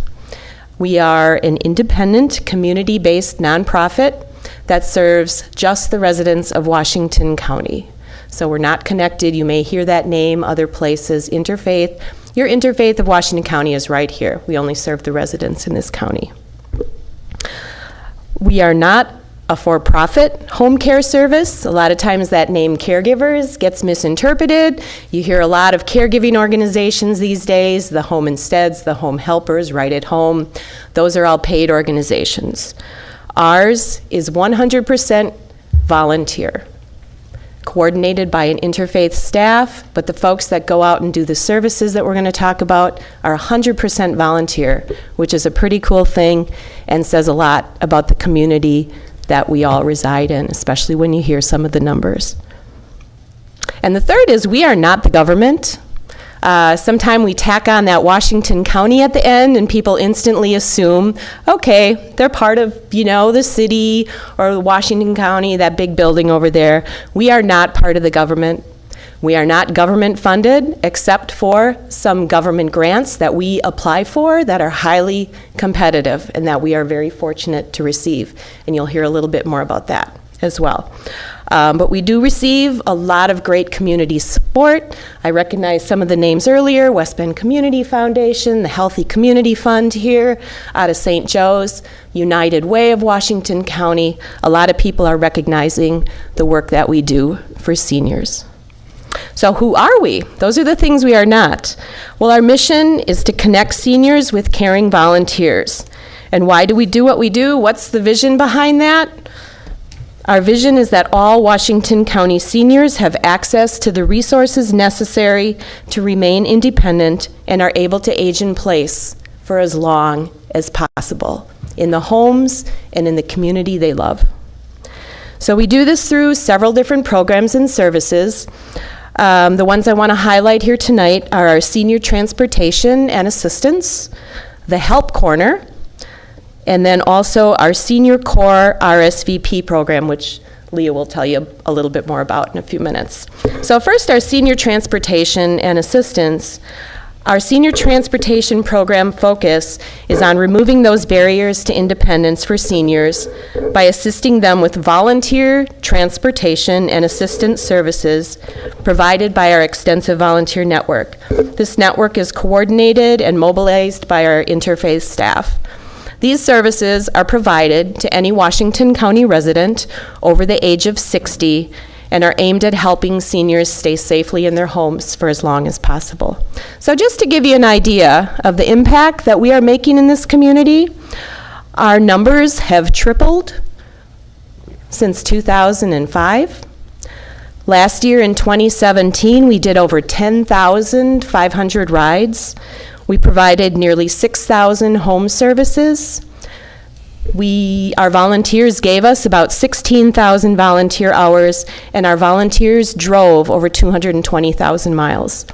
We are an independent, community-based nonprofit that serves just the residents of Washington County. So we're not connected. You may hear that name other places. Interfaith. Your Interfaith of Washington County is right here. We only serve the residents in this county. We are not a for-profit home care service. A lot of times that name caregivers gets misinterpreted. You hear a lot of caregiving organizations these days, the Home Insteads, the Home Helpers, Right at Home. Those are all paid organizations. Ours is 100% volunteer, coordinated by an interfaith staff, but the folks that go out and do the services that we're going to talk about are 100% volunteer, which is a pretty cool thing and says a lot about the community that we all reside in, especially when you hear some of the numbers. And the third is we are not the government. Sometimes we tack on that Washington County at the end and people instantly assume, okay, they're part of, the city or Washington County, that big building over there. We are not part of the government. We are not government funded except for some government grants that we apply for that are highly competitive and that we are very fortunate to receive. And you'll hear a little bit more about that as well. But we do receive a lot of great community support. I recognize some of the names earlier, West Bend Community Foundation, the Healthy Community Fund here out of St. Joe's, United Way of Washington County. A lot of people are recognizing the work that we do for seniors. So who are we? Those are the things we are not. Well, our mission is to connect seniors with caring volunteers. And why do we do what we do? What's the vision behind that? Our vision is that all Washington County seniors have access to the resources necessary to remain independent and are able to age in place for as long as possible in the homes and in the community they love. So we do this through several different programs and services. The ones I want to highlight here tonight are our senior transportation and assistance, the Help Corner, and then also our Senior Corps RSVP program, which Leah will tell you a little bit more about in a few minutes. So first, our senior transportation and assistance. Our senior transportation program focus is on removing those barriers to independence for seniors by assisting them with volunteer transportation and assistance services provided by our extensive volunteer network. This network is coordinated and mobilized by our interfaith staff. These services are provided to any Washington County resident over the age of 60 and are aimed at helping seniors stay safely in their homes for as long as possible. So just to give you an idea of the impact that we are making in this community, our numbers have tripled since 2005. Last year in 2017, we did over 10,500 rides. We provided nearly 6,000 home services. Our volunteers gave us about 16,000 volunteer hours, and our volunteers drove over 220,000 miles.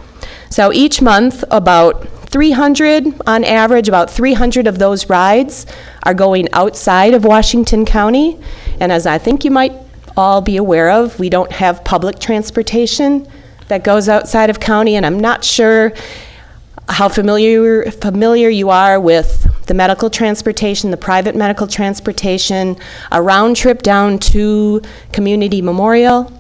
So each month, about 300, on average, about 300 of those rides are going outside of Washington County. And as I think you might all be aware of, we don't have public transportation that goes outside of county, and I'm not sure how familiar you are with the medical transportation, the private medical transportation. A round trip down to Community Memorial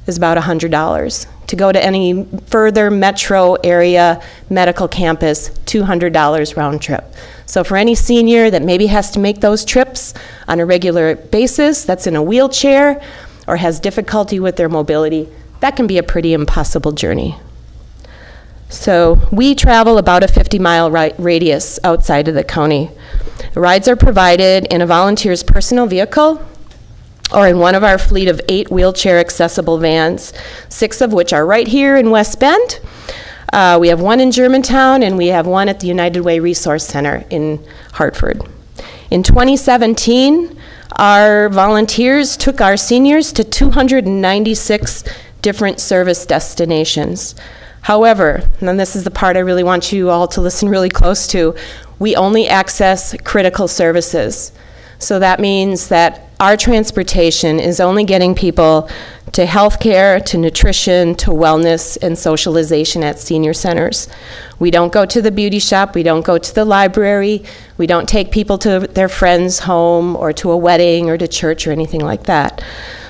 is about $100. To go to any further metro area medical campus, $200 round trip. So for any senior that maybe has to make those trips on a regular basis, that's in a wheelchair or has difficulty with their mobility, that can be a pretty impossible journey. So we travel about a 50-mile radius outside of the county. The rides are provided in a volunteer's personal vehicle or in one of our fleet of 8 wheelchair-accessible vans, 6 of which are right here in West Bend. We have 1 in Germantown, and we have 1 at the United Way Resource Center in Hartford. In 2017, our volunteers took our seniors to 296 different service destinations. However, and this is the part I really want you all to listen really close to, we only access critical services. So that means that our transportation is only getting people to health care, to nutrition, to wellness, and socialization at senior centers. We don't go to the beauty shop, we don't go to the library, we don't take people to their friend's home or to a wedding or to church or anything like that.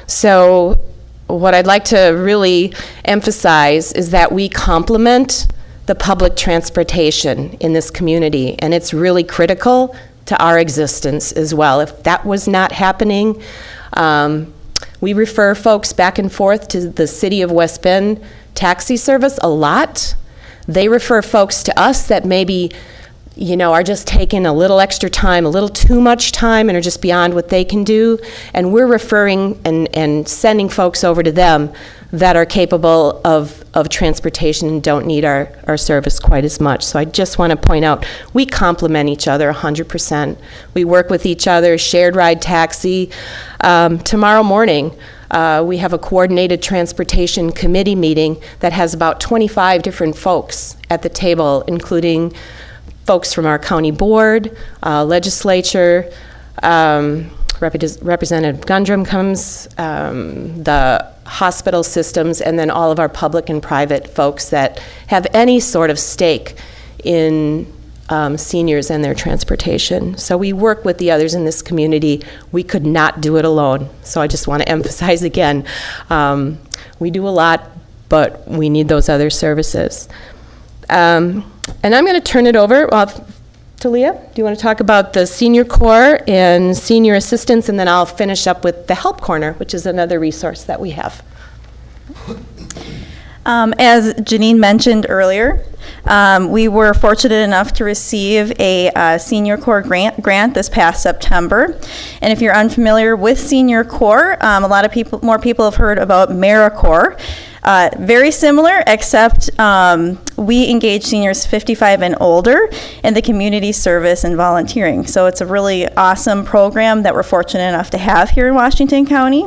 So what I'd like to really emphasize is that we complement the public transportation in this community, and it's really critical to our existence as well. If that was not happening, we refer folks back and forth to the City of West Bend taxi service a lot. They refer folks to us that maybe, are just taking a little extra time, a little too much time, and are just beyond what they can do. And we're referring and sending folks over to them that are capable of transportation and don't need our service quite as much. So I just want to point out, we complement each other 100%. We work with each other, shared ride taxi. Tomorrow morning, we have a coordinated transportation committee meeting that has about 25 different folks at the table, including folks from our county board, legislature, Representative Gundrum comes, the hospital systems, and then all of our public and private folks that have any sort of stake in seniors and their transportation. So we work with the others in this community. We could not do it alone. So I just want to emphasize again, we do a lot, but we need those other services. And I'm going to turn it over to Leah. Do you want to talk about the Senior Corps and senior assistance, and then I'll finish up with the Help Corner, which is another resource that we have. As Janine mentioned earlier, we were fortunate enough to receive a Senior Corps grant this past September. And if you're unfamiliar with Senior Corps, a lot of more people have heard about AmeriCorps. Very similar, except we engage seniors 55 and older in the community service and volunteering. So it's a really awesome program that we're fortunate enough to have here in Washington County,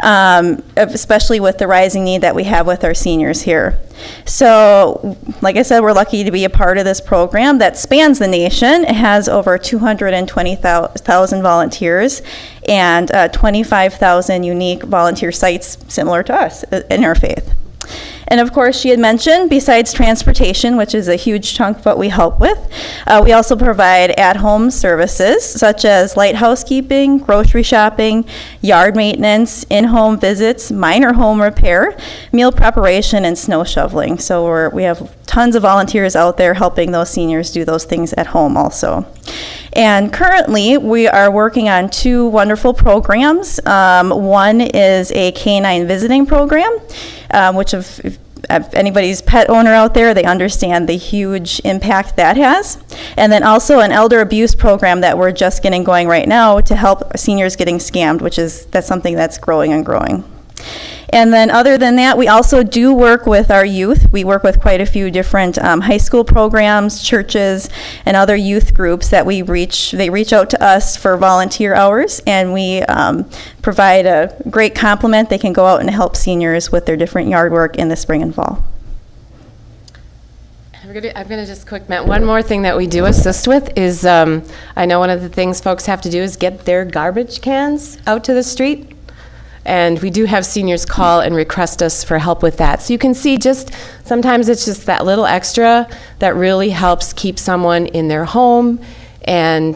especially with the rising need that we have with our seniors here. So, like I said, we're lucky to be a part of this program that spans the nation. It has over 220,000 volunteers and 25,000 unique volunteer sites similar to us, Interfaith. And of course, she had mentioned, besides transportation, which is a huge chunk of what we help with, we also provide at-home services such as light housekeeping, grocery shopping, yard maintenance, in-home visits, minor home repair, meal preparation, and snow shoveling. So we have tons of volunteers out there helping those seniors do those things at home also. And currently, we are working on 2 wonderful programs. One is a canine visiting program, which if anybody's pet owner out there, they understand the huge impact that has. And then also an elder abuse program that we're just getting going right now to help seniors getting scammed, that's something that's growing and growing. And then other than that, we also do work with our youth. We work with quite a few different high school programs, churches, and other youth groups that they reach out to us for volunteer hours, and we provide a great complement. They can go out and help seniors with their different yard work in the spring and fall. I'm going to just quick mention one more thing that we do assist with is I know one of the things folks have to do is get their garbage cans out to the street. And we do have seniors call and request us for help with that. So you can see just, sometimes it's just that little extra that really helps keep someone in their home. And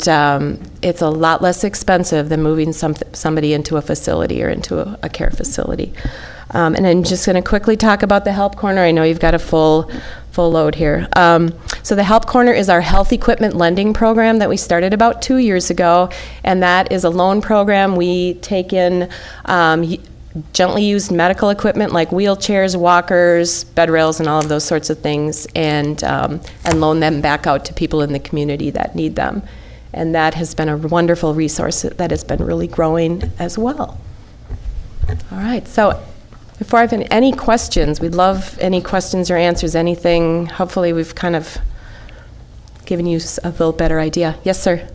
it's a lot less expensive than moving somebody into a facility or into a care facility. And I'm just going to quickly talk about the Help Corner. I know you've got a full load here. So the Help Corner is our health equipment lending program that we started about 2 years ago, and that is a loan program. We take in gently used medical equipment like wheelchairs, walkers, bed rails, and all of those sorts of things, and loan them back out to people in the community that need them. And that has been a wonderful resource that has been really growing as well. All right, so before I have any questions, we'd love any questions or answers, anything. Hopefully we've kind of given you a little better idea. Yes, sir.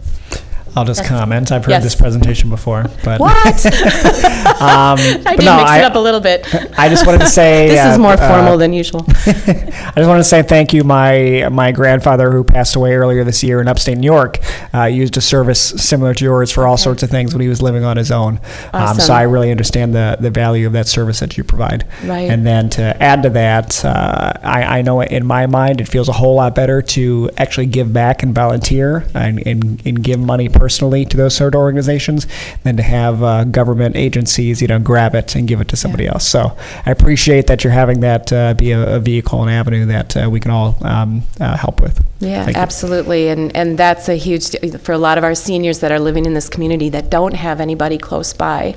I'll just Yes. comment. I've heard Yes. this presentation before, but What? I but did no, mix it up a little bit. I just wanted to say This is more formal than usual. I just want to say thank you. My grandfather, who passed away earlier this year in upstate New York, used a service similar to yours for all sorts of things when he was living on his own. Awesome. So I really understand the value of that service that you provide. Right. And then to add to that, I know in my mind it feels a whole lot better to actually give back and volunteer and give money personally to those sort of organizations than to have government agencies, grab it and give it to somebody else. So I appreciate that you're having that be a vehicle and avenue that we can all help with. Yeah, Thank you. absolutely. And that's a huge, for a lot of our seniors that are living in this community that don't have anybody close by,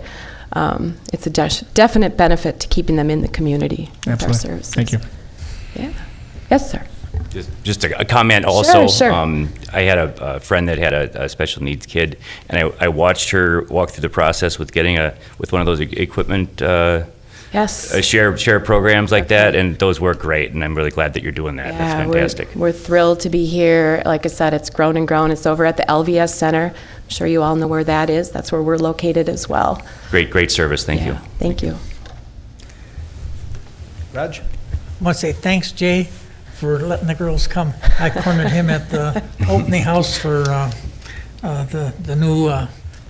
it's a definite benefit to keeping them in the community with our Absolutely. services. Thank you. Yeah. Yes, sir. Just a comment also. Sure. I had a friend that had a special needs kid, and I watched her walk through the process with getting with one of those equipment Yes. share programs like that, and those work great, and I'm really glad that you're doing that. That's fantastic. We're thrilled to be here. Like I said, it's grown and grown. It's over at the LVS Center. I'm sure you all know where that is. That's where we're located as well. Great service. Thank you. Thank you. Raj? I want to say thanks, Jay, for letting the girls come. I cornered him at the opening house for the new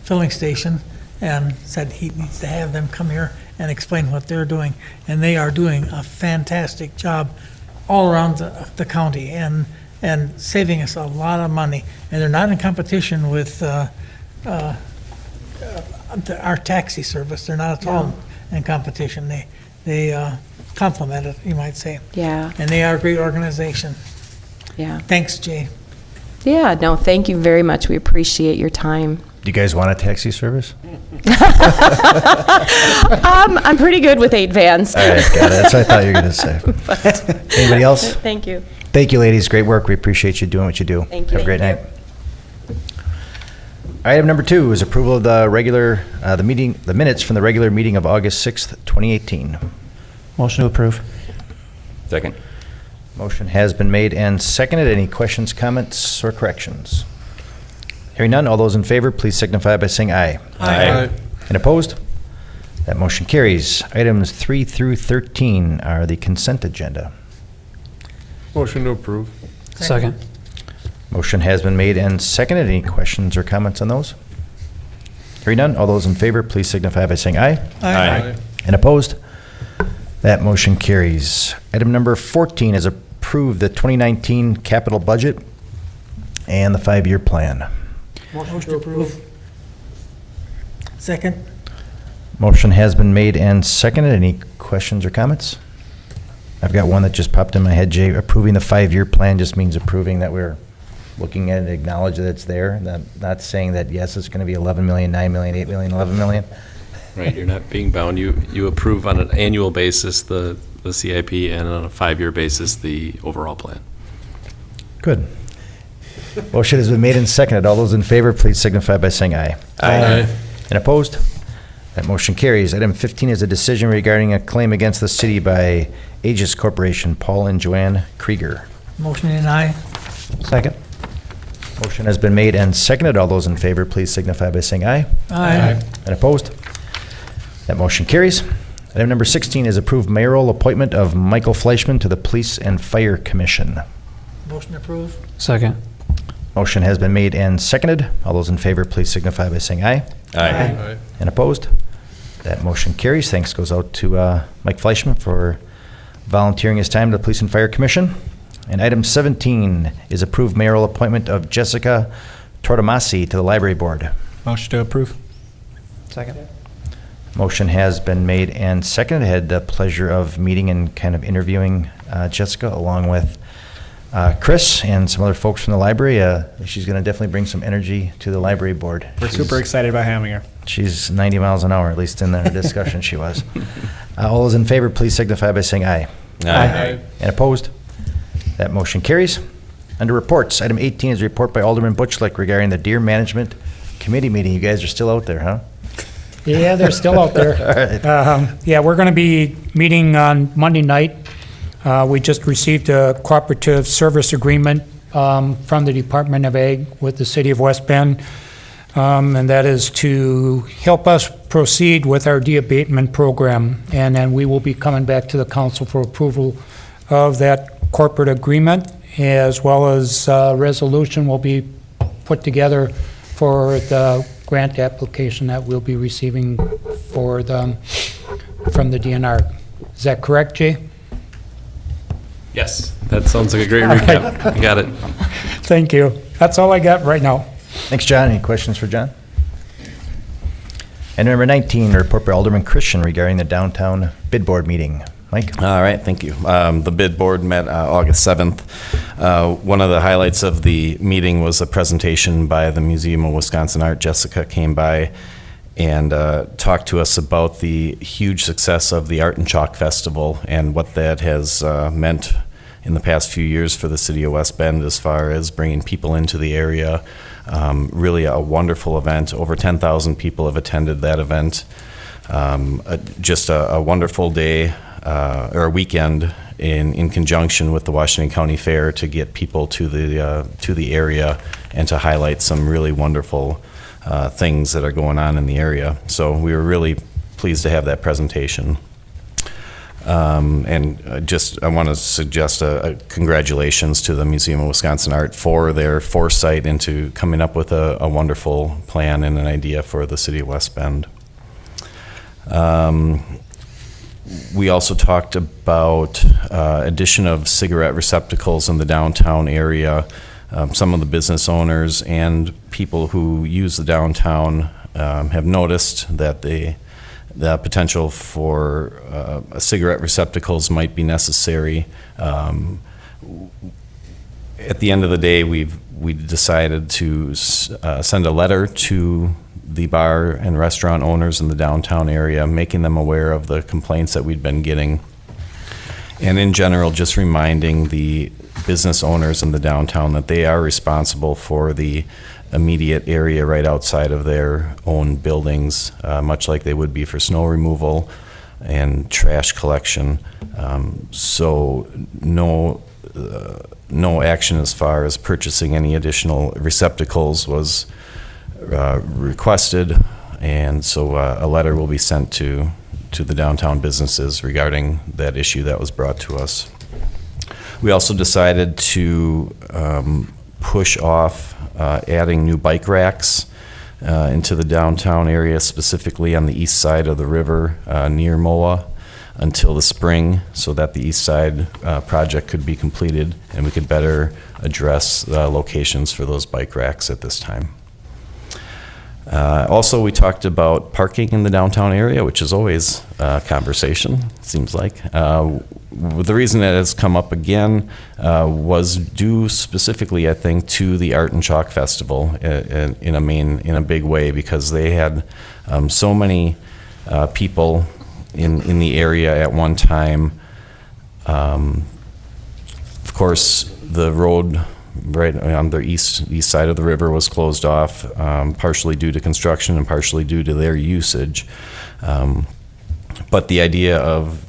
filling station and said he needs to have them come here and explain what they're doing. And they are doing a fantastic job all around the county and saving us a lot of money. And they're not in competition with our taxi service. They're not at all in competition. They complement it, you might say. Yeah. And they are a great organization. Yeah. Thanks, Jay. Yeah, no, thank you very much. We appreciate your time. Do you guys want a taxi service? I'm pretty good with 8 vans. All right, got it. That's what I thought you were going to say. Anybody else? Thank you. Thank you, ladies. Great work. We appreciate you doing what you do. Thank you. Have a great Thank night. Item number 2 is approval of the minutes from the regular meeting of August 6th, 2018. Motion to approve. Second. Motion has been made and seconded. Any questions, comments, or corrections? Hearing none, all those in favor, please signify by saying aye. Aye. And opposed? That motion carries. Items 3 through 13 are the consent agenda. Motion to approve. Second. Motion has been made and seconded. Any questions or comments on those? Hearing none, all those in favor, please signify by saying aye. Aye. And opposed? That motion carries. Item number 14 is approve the 2019 capital budget and the 5-year plan. Motion to approve. Second. Motion has been made and seconded. Any questions or comments? I've got one that just popped in my head, Jay. Approving the 5-year plan just means approving that we're looking at it, acknowledge that it's there, not saying that, yes, it's going to be 11 million, 9 million, 8 million, 11 million. Right, you're not being bound. You approve on an annual basis the CIP and on a 5-year basis the overall plan. Good. Motion has been made and seconded. All those in favor, please signify by saying aye. Aye. And opposed? That motion carries. Item 15 is a decision regarding a claim against the city by Aegis Corporation, Paul and Joanne Krieger. Motion and I. Second. Motion has been made and seconded. All those in favor, please signify by saying aye. Aye. And opposed? That motion carries. Item number 16 is approved mayoral appointment of Michael Fleischman to the Police and Fire Commission. Motion approved. Second. Motion has been made and seconded. All those in favor, please signify by saying aye. Aye. And opposed? That motion carries. Thanks goes out to Mike Fleischman for volunteering his time to the Police and Fire Commission. And item 17 is approved mayoral appointment of Jessica Tortomasi to the Library Board. Motion to approve. Second. Motion has been made and seconded. I had the pleasure of meeting and kind of interviewing Jessica along with Chris and some other folks from the library. She's going to definitely bring some energy to the library board. We're super excited about having her. She's 90 miles an hour, at least in the discussion she was. All those in favor, please signify by saying aye. Aye. And opposed? That motion carries. Under reports, item 18 is a report by Alderman Butchlick regarding the Deer Management Committee meeting. You guys are still out there, huh? Yeah, they're still out there. All right. Yeah, we're going to be meeting on Monday night. We just received a cooperative service agreement from the Department of Ag with the City of West Bend, and that is to help us proceed with our de-abatement program. And then we will be coming back to the council for approval of that corporate agreement, as well as a resolution will be put together for the grant application that we'll be receiving for from the DNR. Is that correct, Jay? Yes. That sounds like a great recap. You got it. Thank you. That's all I got right now. Thanks, John. Any questions for John? And number 19, a report by Alderman Christian regarding the downtown bid board meeting. Mike? All right, thank you. The bid board met August 7th. One of the highlights of the meeting was a presentation by the Museum of Wisconsin Art. Jessica came by and talked to us about the huge success of the Art and Chalk Festival and what that has meant in the past few years for the city of West Bend as far as bringing people into the area. Really a wonderful event. Over 10,000 people have attended that event. Just a wonderful day or a weekend in conjunction with the Washington County Fair to get people to the area and to highlight some really wonderful things that are going on in the area. So we were really pleased to have that presentation. And I want to suggest a congratulations to the Museum of Wisconsin Art for their foresight into coming up with a wonderful plan and an idea for the city of West Bend. We also talked about addition of cigarette receptacles in the downtown area. Some of the business owners and people who use the downtown have noticed that the potential for cigarette receptacles might be necessary. At the end of the day, we decided to send a letter to the bar and restaurant owners in the downtown area, making them aware of the complaints that we'd been getting. And in general, just reminding the business owners in the downtown that they are responsible for the immediate area right outside of their own buildings, much like they would be for snow removal and trash collection. So no action as far as purchasing any additional receptacles was requested, and so a letter will be sent to the downtown businesses regarding that issue that was brought to us. We also decided to push off adding new bike racks into the downtown area, specifically on the east side of the river near MOA, until the spring, so that the east side project could be completed and we could better address the locations for those bike racks at this time. Also, we talked about parking in the downtown area, which is always a conversation, it seems like. The reason that has come up again was due specifically, I think, to the Art and Chalk Festival in a big way, because they had so many people in the area at one time. Of course, the road right on the east side of the river was closed off, partially due to construction and partially due to their usage. But the idea of,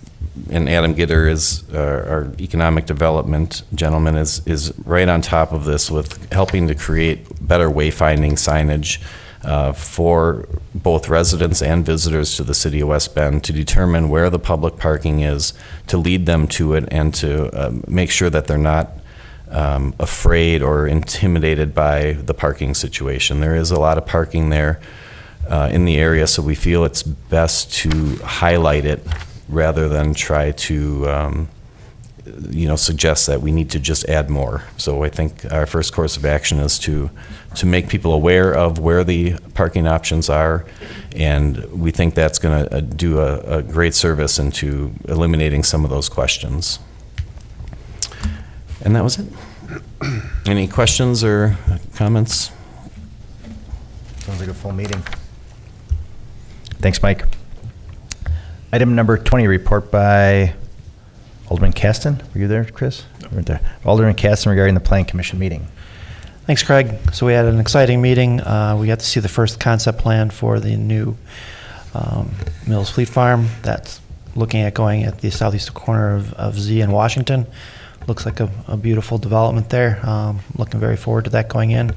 and Adam Gitter is our economic development gentleman, is right on top of this with helping to create better wayfinding signage for both residents and visitors to the city of West Bend to determine where the public parking is, to lead them to it, and to make sure that they're not afraid or intimidated by the parking situation. There is a lot of parking there in the area, so we feel it's best to highlight it rather than try to suggest that we need to just add more. So I think our first course of action is to make people aware of where the parking options are, and we think that's going to do a great service into eliminating some of those questions. And that was it. Any questions or comments? Sounds like a full meeting. Thanks, Mike. Item number 20, report by Alderman Caston. Were you there, Chris? You weren't there. Alderman Caston regarding the Plan Commission meeting. Thanks, Craig. So we had an exciting meeting. We got to see the first concept plan for the new Mills Fleet Farm. That's looking at going at the southeast corner of Z and Washington. Looks like a beautiful development there. Looking very forward to that going in.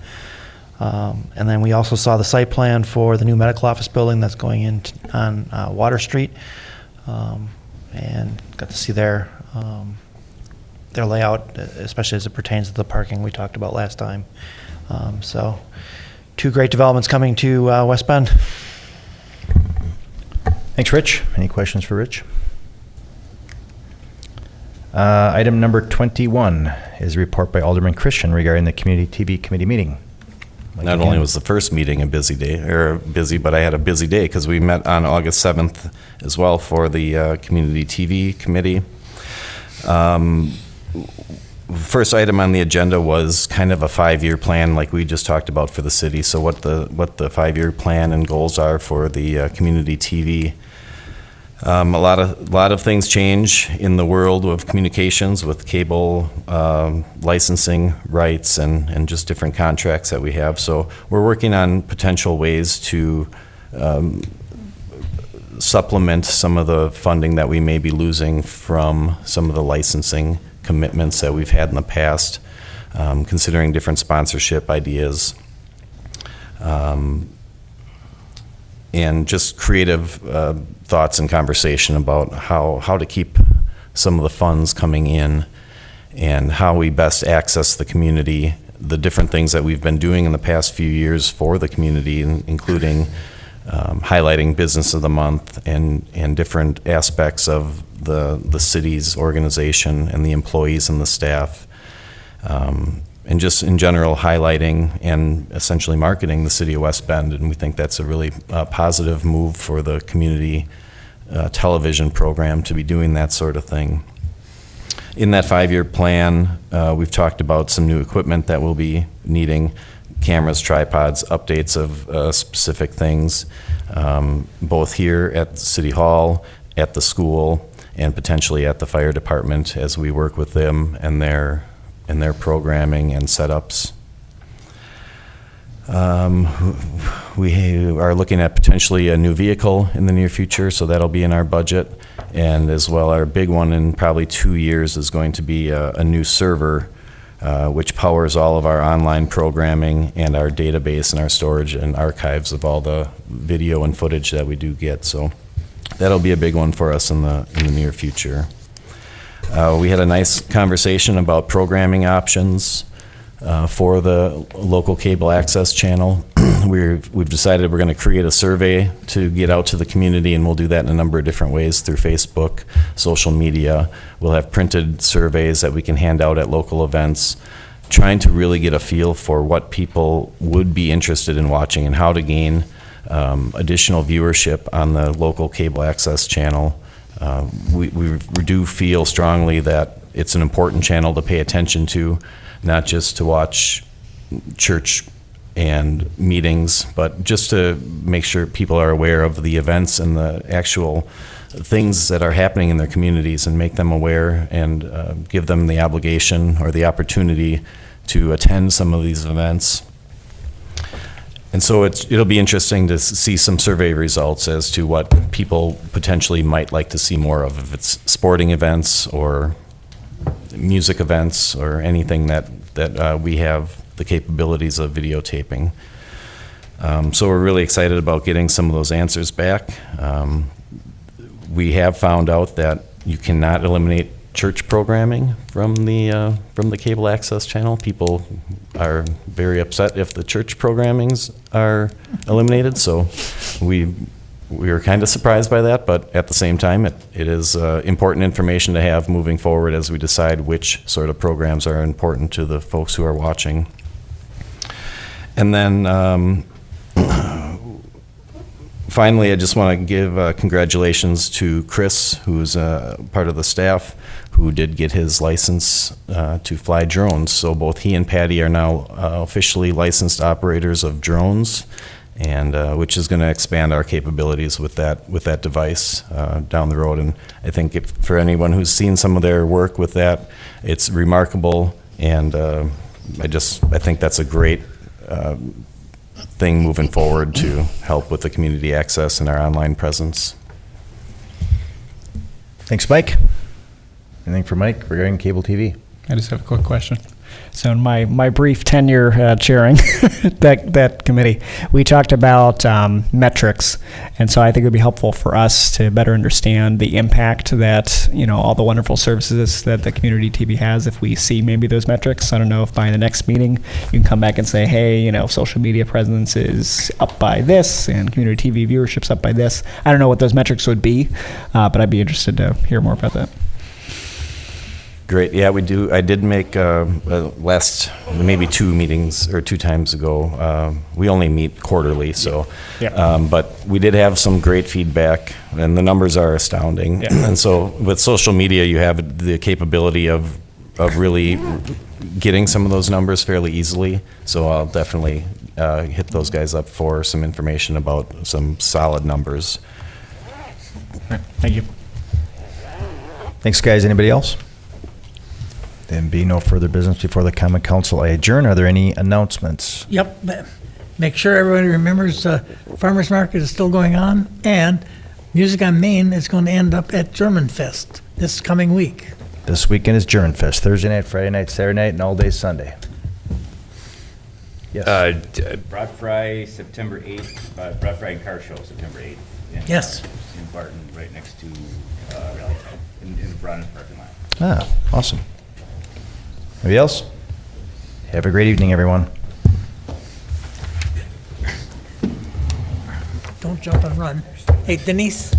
And then we also saw the site plan for the new medical office building that's going in on Water Street, and got to see their layout, especially as it pertains to the parking we talked about last time. So, two great developments coming to West Bend. Thanks, Rich. Any questions for Rich? Item number 21 is a report by Alderman Christian regarding the Community TV Committee meeting. Not only was the first meeting a busy day, but I had a busy day because we met on August 7th as well for the Community TV Committee. First item on the agenda was kind of a 5-year plan like we just talked about for the city. So what the 5-year plan and goals are for the Community TV. A lot of things change in the world of communications with cable licensing rights and just different contracts that we have. So we're working on potential ways to supplement some of the funding that we may be losing from some of the licensing commitments that we've had in the past, considering different sponsorship ideas. And just creative thoughts and conversation about how to keep some of the funds coming in and how we best access the community, the different things that we've been doing in the past few years for the community, including highlighting Business of the Month and different aspects of the city's organization and the employees and the staff. And just in general highlighting and essentially marketing the city of West Bend, and we think that's a really positive move for the community television program to be doing that sort of thing. In that 5-year plan, we've talked about some new equipment that we'll be needing, cameras, tripods, updates of specific things, both here at City Hall, at the school, and potentially at the fire department as we work with them and their programming and setups. We are looking at potentially a new vehicle in the near future, so that'll be in our budget. And as well, our big one in probably 2 years is going to be a new server, which powers all of our online programming and our database and our storage and archives of all the video and footage that we do get. So that'll be a big one for us in the near future. We had a nice conversation about programming options for the local cable access channel. We've decided we're going to create a survey to get out to the community, and we'll do that in a number of different ways through Facebook, social media. We'll have printed surveys that we can hand out at local events, trying to really get a feel for what people would be interested in watching and how to gain additional viewership on the local cable access channel. We do feel strongly that it's an important channel to pay attention to, not just to watch church and meetings, but just to make sure people are aware of the events and the actual things that are happening in their communities and make them aware and give them the obligation or the opportunity to attend some of these events. And so it'll be interesting to see some survey results as to what people potentially might like to see more of, if it's sporting events or music events or anything that we have the capabilities of videotaping. So we're really excited about getting some of those answers back. We have found out that you cannot eliminate church programming from the cable access channel. People are very upset if the church programmings are eliminated, so we were kind of surprised by that, but at the same time, it is important information to have moving forward as we decide which sort of programs are important to the folks who are watching. And then finally, I just want to give congratulations to Chris, who's part of the staff, who did get his license to fly drones. So both he and Patty are now officially licensed operators of drones, and which is going to expand our capabilities with that device down the road. And I think for anyone who's seen some of their work with that, it's remarkable, and I think that's a great thing moving forward to help with the community access and our online presence. Thanks, Mike. Anything for Mike regarding cable TV? I just have a quick question. So in my brief tenure chairing that committee, we talked about metrics, and so I think it would be helpful for us to better understand the impact that, you know, all the wonderful services that the community TV has if we see maybe those metrics. I don't know if by the next meeting you can come back and say, hey, you know, social media presence is up by this and community TV viewership's up by this. I don't know what those metrics would be, but I'd be interested to hear more about that. Great. Yeah, we do. I did make last maybe 2 meetings or 2 times ago. We only meet quarterly, so. Yeah. But we did have some great feedback, and the numbers are astounding. Yeah. And so with social media, you have the capability of really getting some of those numbers fairly easily. So I'll definitely hit those guys up for some information about some solid numbers. Thank you. Thanks, guys. Anybody else? Then be no further business before the common council. I adjourn. Are there any announcements? Yep. Make sure everybody remembers Farmers Market is still going on, and Music on Main is going to end up at German Fest this coming week. This weekend is German Fest, Thursday night, Friday night, Saturday night, and all day Sunday. Yes. Brat Fry, September 8th, Brat Fry and Car Show, September 8th. Yes. In Barton, right next to Rally Town, in the Brown parking lot. Ah, awesome. Anybody else? Have a great evening, everyone. Don't jump and run. Hey, Denise?